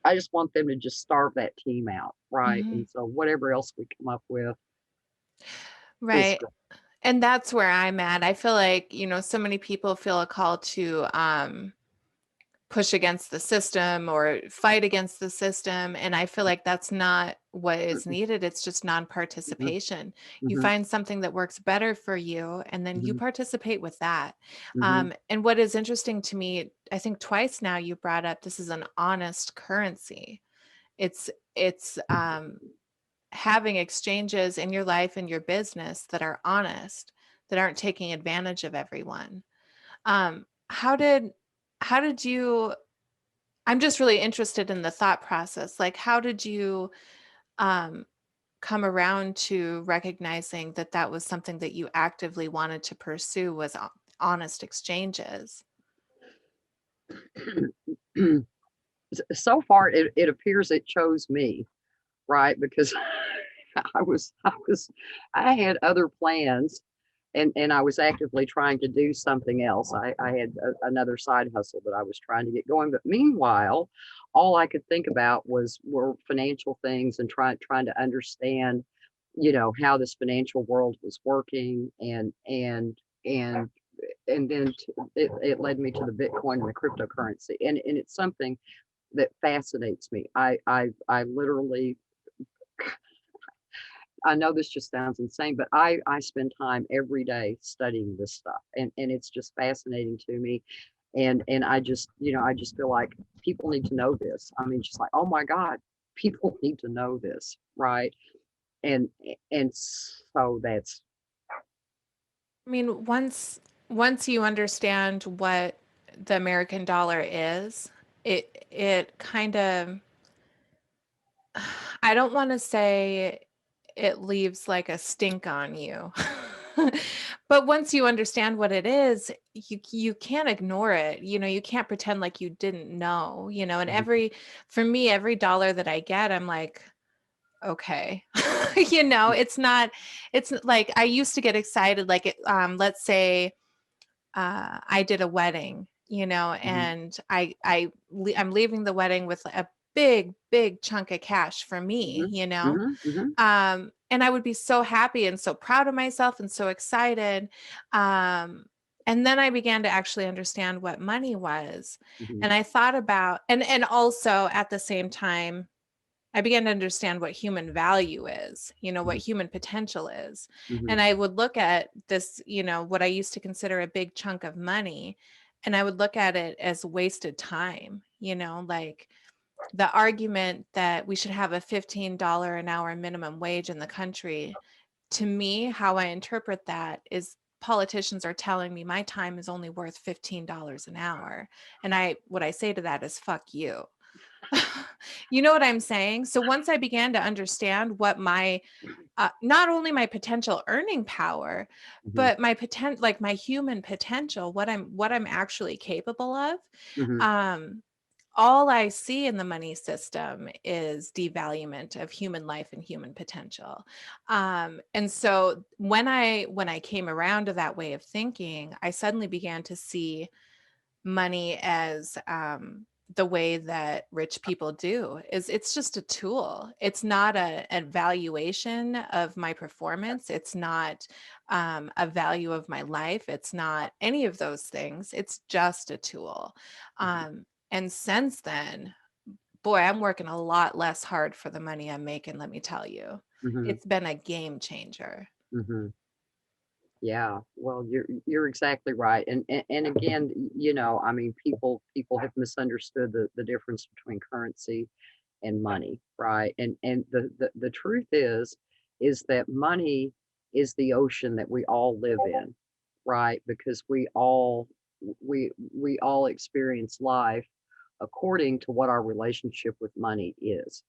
I just want them to just starve that team out, right? Hmm. And so whatever else we come up with is Right. great. And that's where I'm at. I feel like, so many people feel a call to push against the system or fight against the system. And I feel like that's not what is Mhm, needed. It's just non mhm, participation. You mhm, find something that works better for you, and then you mhm, participate with that. mhm, And what is interesting to me, I think twice now you brought up this is an honest currency. It's having exchanges in your life and your business that are honest, that aren't taking advantage of everyone. How did you I'm just really interested in the thought process. Like, how did you um, come around to recognizing that that was something that you actively wanted to pursue was honest exchanges? mhm. So far, it appears it chose me, right? Because I had other plans, and I was actively trying to do something else. I had another side hustle that I was trying to get going. But meanwhile, all I could think about were financial things and trying to understand, how this financial world was working, and then it led me to the Bitcoin and the cryptocurrency, and it's something that fascinates me. I literally, I know this just sounds insane, but I spend time every day studying this stuff, and it's just fascinating to me, and I just feel like people need to know this. I mean, just like, oh my God, people need to know this, right? And and so that's I mean, once you understand what the American dollar is, it kind of, I don't want to say it leaves like a stink on you. But once you understand what it is, you can't ignore it. You can't pretend like you didn't know, and mhm, for me, every dollar that I get, I'm like, okay. It's like I used to get excited, like let's say I did a wedding, mhm, and I'm leaving the wedding with a big chunk of cash for me, mhm, mhm, mhm, and I would be so happy and so proud of myself and so excited. Um, and then I began to actually understand what money was, mhm, and I thought about, and also at the same time, I began to understand what human value is, what mhm, human potential is. mhm, And I would look at this, what I used to consider a big chunk of money, and I would look at it as wasted time, like the argument that we should have a $15 an hour minimum wage in the country. To me, how I interpret that is politicians are telling me my time is only worth $15 an hour. And what I say to that is, fuck you. You know what I'm saying? So once I began to understand what my not only my potential earning power, Hmm. but my potential, like my human potential, what I'm actually capable of. Hmm. Um, all I see in the money system is devaluement of human life and human potential. And so when I came around to that way of thinking, I suddenly began to see money as the way that rich people do is it's just a tool. It's not a evaluation of my performance. It's not a value of my life. It's not any of those things. It's just a tool. And since then, boy, I'm working a lot less hard for the money I'm making, let me tell you. Hmm. It's been a game changer. Hmm. Yeah, well, you're exactly right. And again, I mean, people have misunderstood the difference between currency and money, right? And the truth is that money is the ocean that we all live in, right? Because we all experience life according to what our relationship with money is,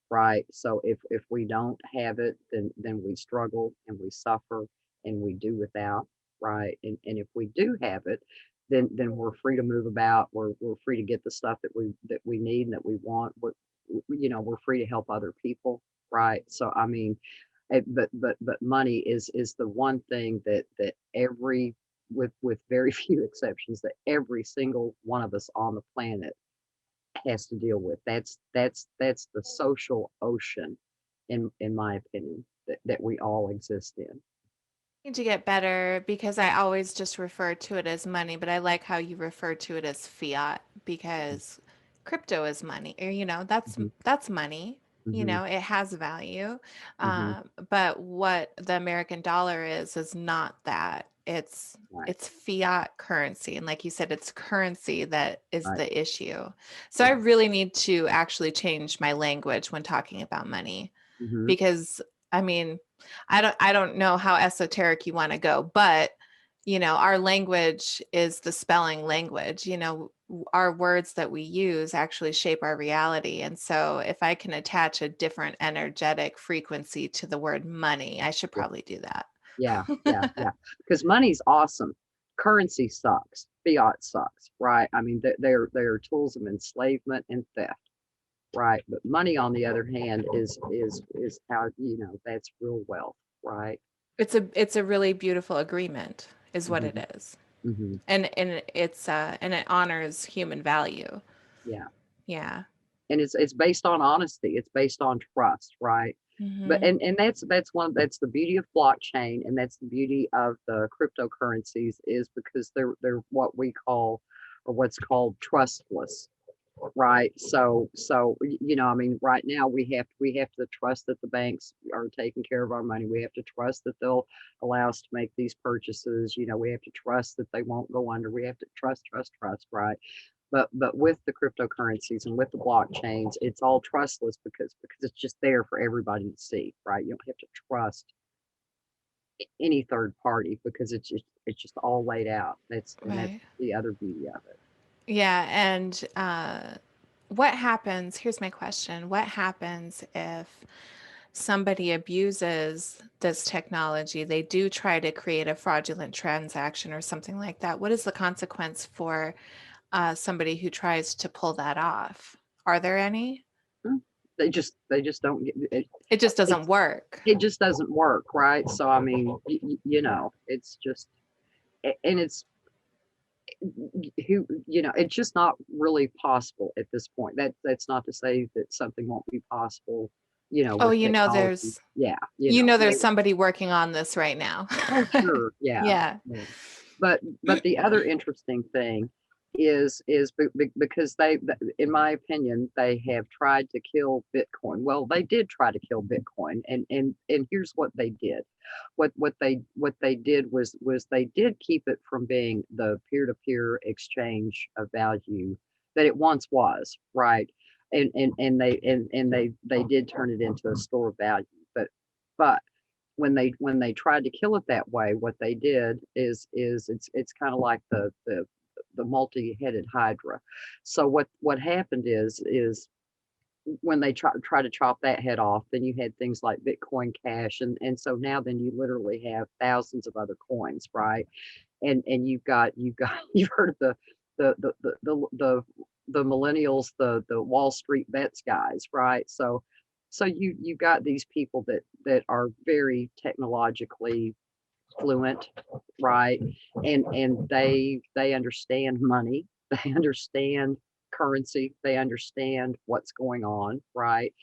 right? So if we don't have it, then we struggle and we suffer and we do without, right? And if we do have it, then we're free to move about. We're free to get the stuff that we need and that we want. We're free to help other people, right? So I mean, but money is the one thing that every with very few exceptions that every single one of us on the planet has to deal with. That's the social ocean, in my opinion, that we all exist in. Need to get better because I always just refer to it as money, but I like how you refer to it as fiat because crypto is money. Or, Mhm, that's money. mhm, It has value. mhm. But what the American dollar is not that. It's Right, it's fiat currency. And like you said, it's currency that is right. the issue. So I Yeah. really need to actually change my language when talking about money Mhm, because I mean, I don't know how esoteric you want to go, but our language is the spelling language. Our words that we use actually shape our reality. And so if I can attach a different energetic frequency to the word money, I should yeah, probably do that. yeah, yeah, yeah. Because money's awesome. Currency sucks. Fiat sucks, right? I mean, they're tools of enslavement and theft, right? But money, on the other hand, is how that's real wealth, right? It's a really beautiful agreement is what Hmm. it is. Hmm. And it honors human value. Yeah. Yeah. And it's based on honesty. It's based on trust, right? But Hmm. and that's the beauty of blockchain, and that's the beauty of the cryptocurrencies is because they're what we call or what's called trustless, right? So I mean, right now we have to trust that the banks are taking care of our money. We have to trust that they'll allow us to make these purchases. We have to trust that they won't go under. We have to trust, right? But with the cryptocurrencies and with the blockchains, it's all trustless because it's just there for everybody to see, right? You don't have to trust any third party because it's just all laid out. That's Right. the other beauty of it. Yeah, and what happens? Here's my question. What happens if somebody abuses this technology? They do try to create a fraudulent transaction or something like that. What is the consequence for somebody who tries to pull that off? Are there any? Hmm. They just don't get it. It just It, doesn't work. it just doesn't work, right? So I mean, it's just and it's it's just not really possible at this point. That's not to say that something won't be possible, Oh, with technology. Yeah, there's later. somebody working on this right now. Oh, sure. Yeah. Yeah. Yeah. But the other interesting thing is because in my opinion, they have tried to kill Bitcoin. Well, they did try to kill Bitcoin, and here's what they did. What they did was they did keep it from being the peer-to-peer exchange of value that it once was, right? And they did turn it into a store of value, but when they tried to kill it that way, what they did is it's kind of like the multi-headed hydra. So what happened is when they try to chop that head off, then you had things like Bitcoin Cash, and so now then you literally have thousands of other coins, right? And you've got you've heard of the millennials, the Wall Street bets guys, right? So you've got these people that are very technologically fluent, right? And they understand money, they understand currency, they understand what's going on, right?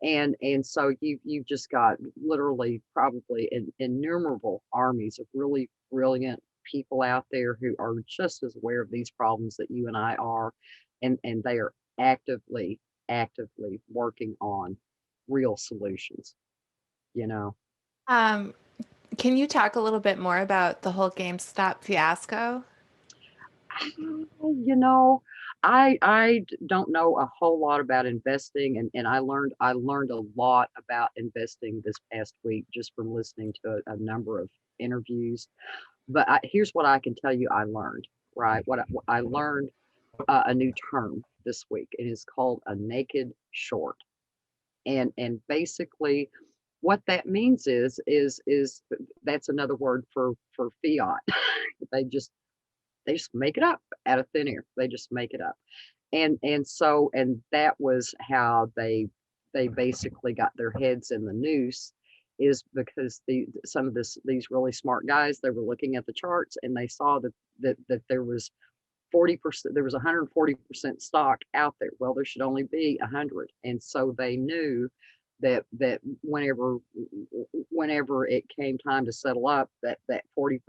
And so you've just got literally probably innumerable armies of really brilliant people out there who are just as aware of these problems that you and I are, and they are actively working on real solutions, you know. Um, can you talk a little bit more about the whole GameStop fiasco? You know, don't know a whole lot about investing, and I learned a lot about investing this past week just from listening to a number of interviews. But here's what I can tell you I learned, right? What I learned a new term this week. It is called a naked short. And basically what that means is that's another word for fiat. They just they just make it up out of thin air. They just make it up. And that was how they basically got their heads in the noose, is because some of these really smart guys, they were looking at the charts and they saw that there was 40%, there was 140% stock out there. Well, there should only be 100. And so they knew that whenever it came time to settle up, that 40%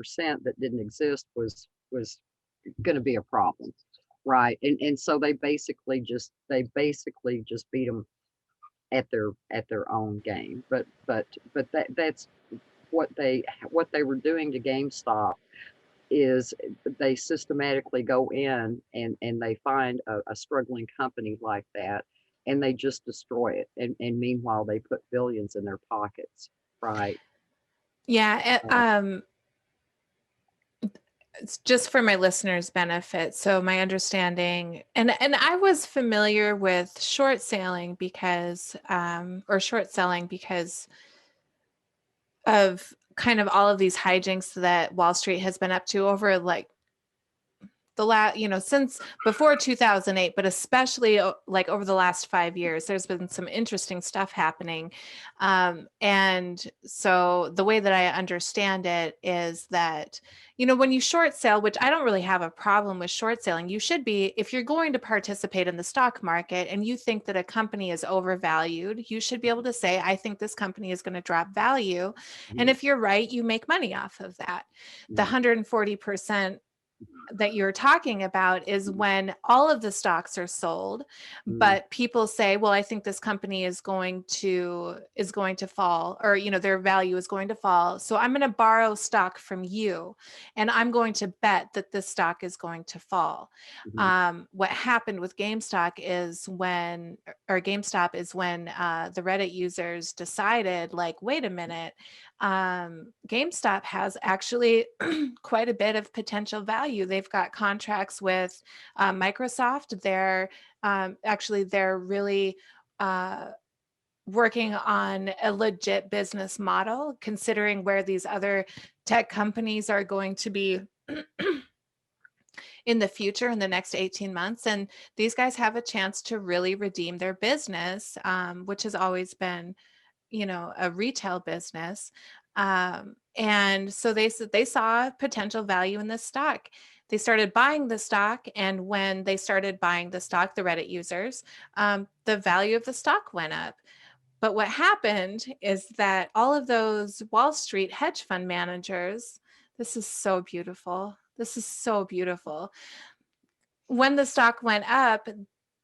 that didn't exist was going to be a problem, right? And so they basically just beat them at their own game. But that's what they were doing to GameStop is they systematically go in and they find a struggling company like that, and they just destroy it, and meanwhile they put billions in their pockets, right? Yeah, uh, it's just for my listeners' benefit. So my understanding, and I was familiar with short sailing because, or short selling because of kind of all of these hijinks that Wall Street has been up to over like the last, since before 2008, but especially like over the last 5 years, there's been some interesting stuff happening. And so the way that I understand it is that, when you short sell, which I don't really have a problem with short selling, you should be, if you're going to participate in the stock market and you think that a company is overvalued, you should be able to say, I think this company is going to drop value. And mhm, if you're right, you make money off of that. The mhm, 140% that you're talking about is mhm, when all of the stocks are sold, mhm, but people say, well, I think this company is going to fall, or their value is going to fall, so I'm going to borrow stock from you and I'm going to bet that this stock is going to fall. mhm, What happened with GameStop is when the Reddit users decided, like, wait a minute, GameStop has actually quite a bit of potential value. They've got contracts with Microsoft. They're really working on a legit business model, considering where these other tech companies are going to be in the future in the next 18 months. And these guys have a chance to really redeem their business, which has always been a retail business. And so they saw potential value in this stock. They started buying the stock, and when they started buying the stock, the Reddit users, the value of the stock went up. But what happened is that all of those Wall Street hedge fund managers, this is so beautiful. This is so beautiful. When the stock went up,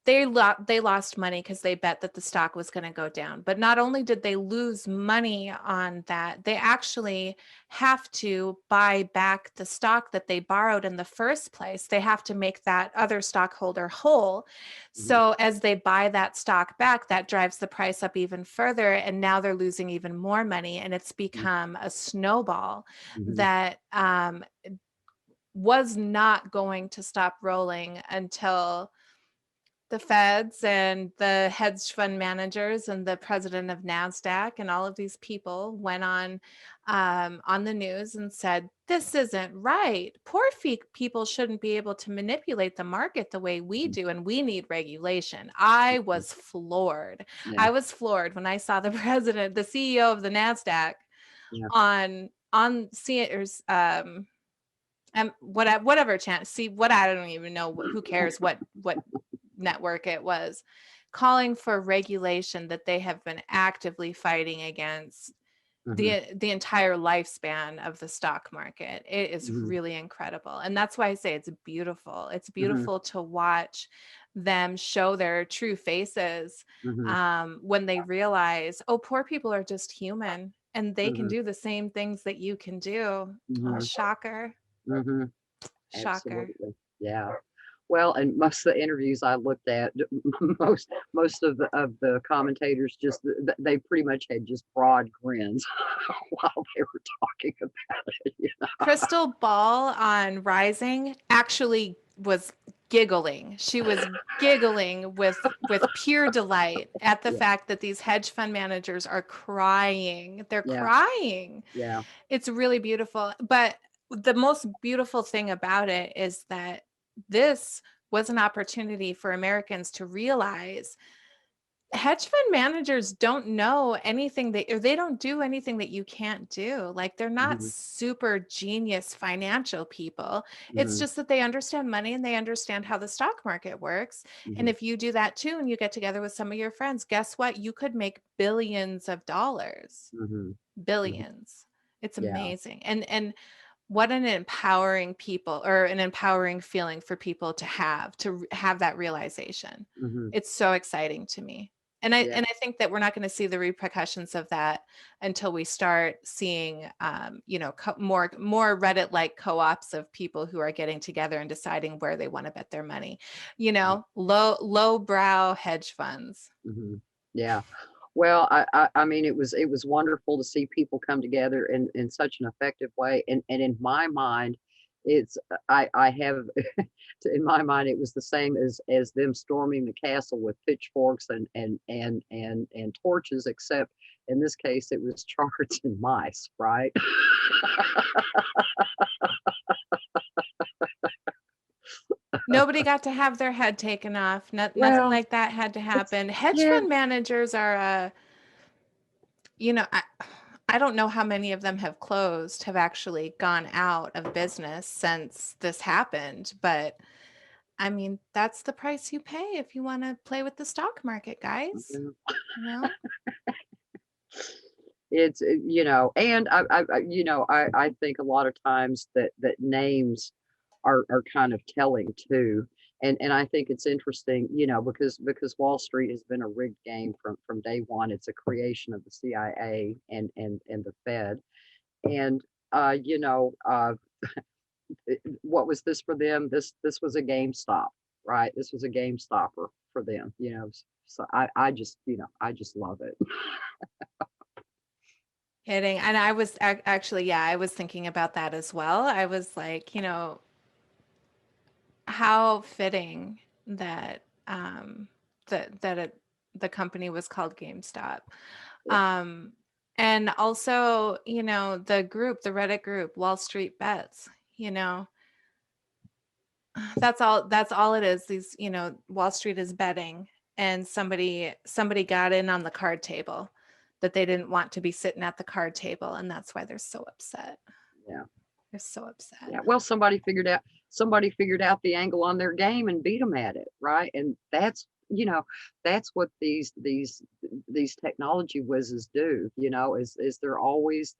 they lost money because they bet that the stock was going to go down. But not only did they lose money on that, they actually have to buy back the stock that they borrowed in the first place. They have to make that other stockholder whole. Mhm. So as they buy that stock back, that drives the price up even further. And now they're losing even more money. And it's become a snowball Mhm. that was not going to stop rolling until the feds and the hedge fund managers and the president of NASDAQ and all of these people went on the news and said, this isn't right. Poor people shouldn't be able to manipulate the market the way we Mhm. do, and we need regulation. I Mhm. was floored. Yeah. I was floored when I saw the president, the CEO of the NASDAQ Yeah. on CNN's whatever channel. See, what I don't even know. Who cares what network it was, calling for regulation that they have been actively fighting against Mhm. the entire lifespan of the stock market. It is Mhm. really incredible, and that's why I say it's beautiful. It's Mhm. beautiful to watch them show their true faces Mhm. when they realize, oh, poor people are just human and they can Mhm. do the same things that you can do. Oh, Mhm. shocker. Mhm. Shocker. Absolutely. Yeah. Well, and most of the interviews I looked at, most of the commentators just they pretty much had just broad grins while they were talking about it. You know? Crystal Ball on Rising actually was giggling. She was giggling with pure delight at the Yeah. fact that these hedge fund managers are crying. They're Yeah. crying. Yeah. It's really beautiful. But the most beautiful thing about it is that this was an opportunity for Americans to realize hedge fund managers don't know anything that, or they don't do anything that you can't do. Like, they're not Mhm. super genius financial people. It's Mhm. just that they understand money and they understand how the stock market works. And Mhm. if you do that too, and you get together with some of your friends, guess what? You could make billions of dollars, Mhm. Mhm. billions. It's Yeah. amazing. And what an empowering people, or an empowering feeling for people to have that realization. Mhm. It's so exciting to me. And I Yeah. and I think that we're not going to see the repercussions of that until we start seeing, more Reddit-like co-ops of people who are getting together and deciding where they want to bet their money. Low brow hedge funds. Mhm. Yeah. Well, I mean, it was wonderful to see people come together in such an effective way, and in my mind, it's I have in my mind it was the same as them storming the castle with pitchforks and torches, except in this case it was charts and mice, right? Nobody got to have their head taken off. Nothing Well, like that had to it's happen. Hedge yeah. fund managers are, you know, I, I don't know how many of them have actually gone out of business since this happened, but I mean, that's the price you pay if you want to play with the stock market, guys. Yeah. You know? It's and I think a lot of times that names are kind of telling too. And I think it's interesting, because Wall Street has been a rigged game from day one. It's a creation of the CIA and the Fed. And what was this for them? This was a game stop, right? This was a game stopper for them, So I just love it. Kidding. And I was actually, yeah, I was thinking about that as well. I was like, how fitting that the company was called GameStop. Yeah. Um, and also, the Reddit group, Wall Street Bets, you know, that's all it is. Wall Street is betting, and somebody got in on the card table that they didn't want to be sitting at the card table, and that's why they're so upset. Yeah. They're so upset. Yeah, well, somebody figured out the angle on their game and beat them at it, right? And that's what these technology whizzes do, is they're always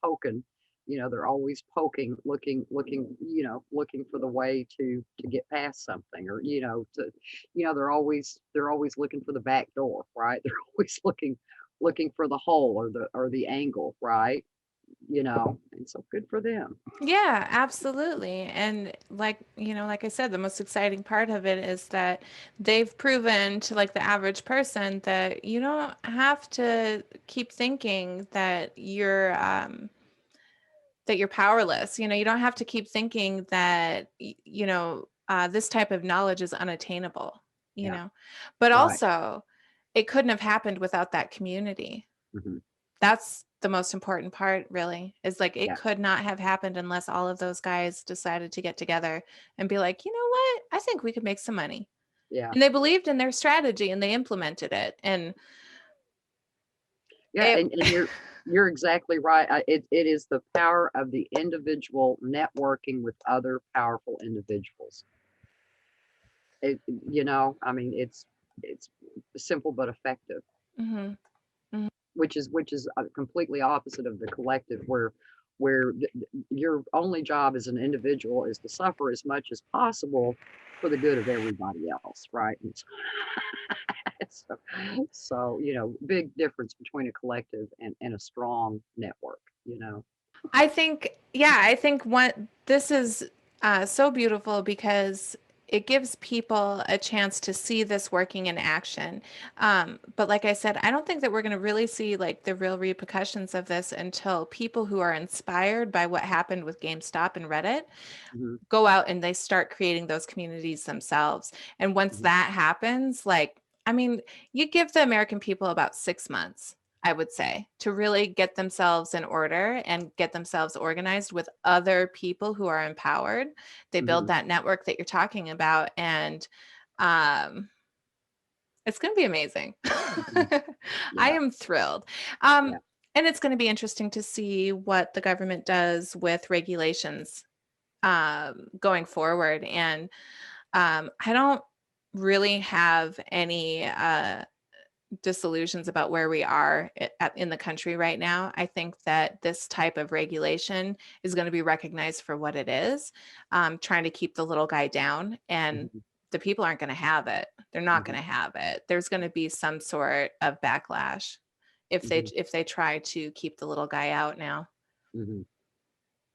poking they're always poking, looking, looking for the way to get past something, or they're always looking for the back door, right? They're always looking for the hole or the angle, right? And so good for them. Yeah, absolutely. And like I said, the most exciting part of it is that they've proven to like the average person that you don't have to keep thinking that you're powerless. You don't have to keep thinking that this type of knowledge is unattainable, you Yeah, know. But right. also, it couldn't have happened without that community. Hmm. That's the most important part, really, is like it Yeah, could not have happened unless all of those guys decided to get together and be like, you know what? I think we could make some money. yeah, And they believed in their strategy and they implemented it. And yeah. it, And you're exactly right. It is the power of the individual networking with other powerful individuals. I mean, it's simple but effective, Mhm, mhm. which is completely opposite of the collective, where your only job as an individual is to suffer as much as possible for the good of everybody else, right? And so, big difference between a collective and a strong network. I think what this is so beautiful because it gives people a chance to see this working in action. But like I said, I don't think that we're going to really see like the real repercussions of this until people who are inspired by what happened with GameStop and Reddit Hmm. go out and they start creating those communities themselves. And once Hmm. that happens, like, I mean, you give the American people about 6 months, I would say, to really get themselves in order and get themselves organized with other people who are empowered. They build Hmm. that network that you're talking about, and um, it's going to be amazing. Hmm. I Yeah, am thrilled. Um, yeah. and it's going to be interesting to see what the government does with regulations going forward. And I don't really have any disillusions about where we are in the country right now. I think that this type of regulation is going to be recognized for what it is, trying to keep the little guy down. And Hmm. the people aren't going to have it. They're not Hmm. going to have it. There's going to be some sort of backlash Hmm. if they try to keep the little guy out now. Hmm.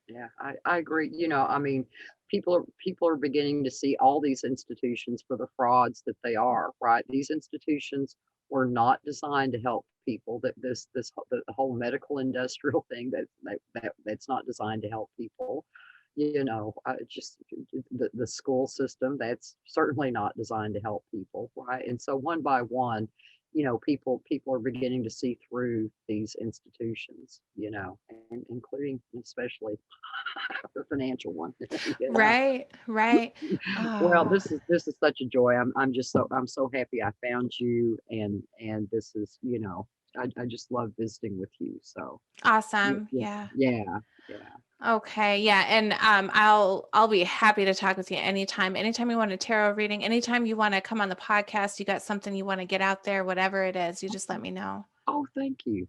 Yeah, I agree. I mean, people are beginning to see all these institutions for the frauds that they are, right? These institutions were not designed to help people. That the whole medical industrial thing, that's not designed to help people. Just the school system, that's certainly not designed to help people, right? And so one by one, people are beginning to see through these institutions, and including especially the financial one. you know. Right, right. Well, Oh, this is such a joy. I'm so happy I found you, and this is, I just love visiting with you. So yeah, awesome. yeah, Yeah. yeah, yeah. Okay, yeah, and I'll be happy to talk with you anytime. Anytime you want a tarot reading, anytime you want to come on the podcast, you got something you want to get out there, whatever it is, you just let me know. Oh, thank you.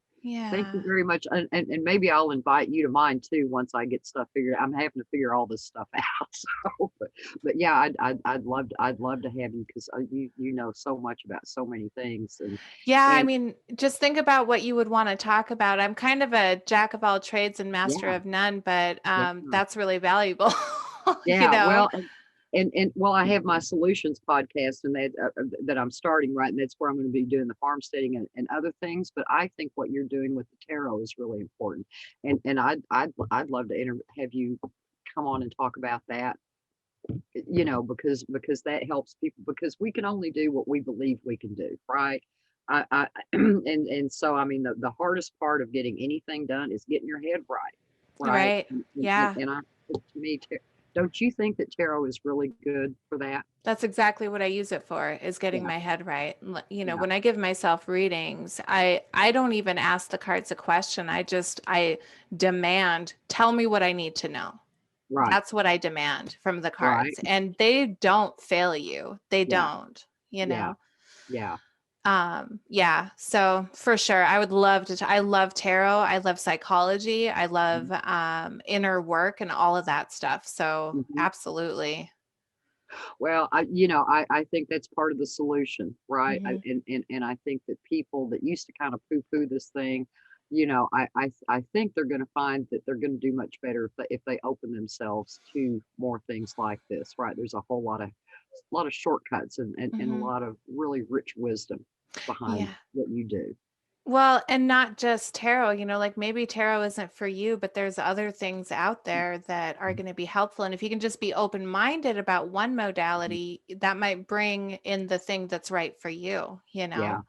Thank you Yeah. very much. And maybe I'll invite you to mine too once I get stuff figured. I'm having to figure all this stuff out. So, but yeah, I'd love to have you, because you know so much about so many things. and Yeah, I and mean, just think about what you would want to talk about. I'm kind of a jack of all trades and master yeah, of none, but yeah, that's really valuable, you yeah. know. Well, and I have my solutions podcast, and that I'm starting, right, and that's where I'm going to be doing the farmsteading and other things. But I think what you're doing with the tarot is really important, and I'd love to have you come on and talk about that, because that helps people, because we can only do what we believe we can do, right? And so, I mean, the hardest part of getting anything done is getting your head right, right? Right. And, and, Yeah. and I, to me, don't you think that tarot is really good for that? That's exactly what I use it for, is getting Yeah, my head right. yeah, When I give myself readings, I don't even ask the cards a question. I demand, tell me what I need to know. right, That's what I demand from the right, cards. And they don't fail you. They yeah, don't, you yeah, know. yeah. Yeah, so for sure, I would love to. I love tarot. I love psychology. I love inner work and all of that stuff. So Mhm. absolutely. Well, I think that's part of the solution, right? Hmm. And I think that people that used to kind of poo-poo this thing, I think they're going to find that they're going to do much better if they open themselves to more things like this, right? There's a whole lot of shortcuts and a Hmm. lot of really rich wisdom behind Yeah. what you do. Well, and not just tarot, like maybe tarot isn't for you, but there's other things out there that are going to be helpful. And if you can just be open-minded about one modality, that might bring in the thing that's right for you. Yeah,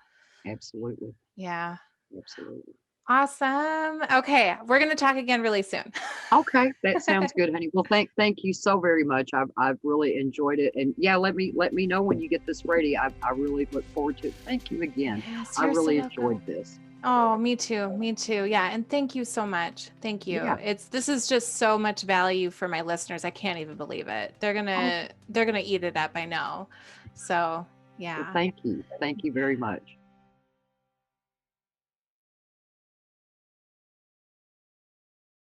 absolutely, Yeah. absolutely. Awesome. Okay, we're going to talk again really soon. Okay, that sounds good, honey. Well, thank you so very much. I've really enjoyed it, and yeah, let me know when you get this ready. I really look forward to it. Thank you again. Yes, I you're so really welcome. enjoyed this. Oh, me too. Me too. Yeah, and thank you so much. Thank you. Yeah. This is just so much value for my listeners. I can't even believe it. They're going Oh, to they're going to eat it up, I know. So, well, yeah. thank you. Thank you very much.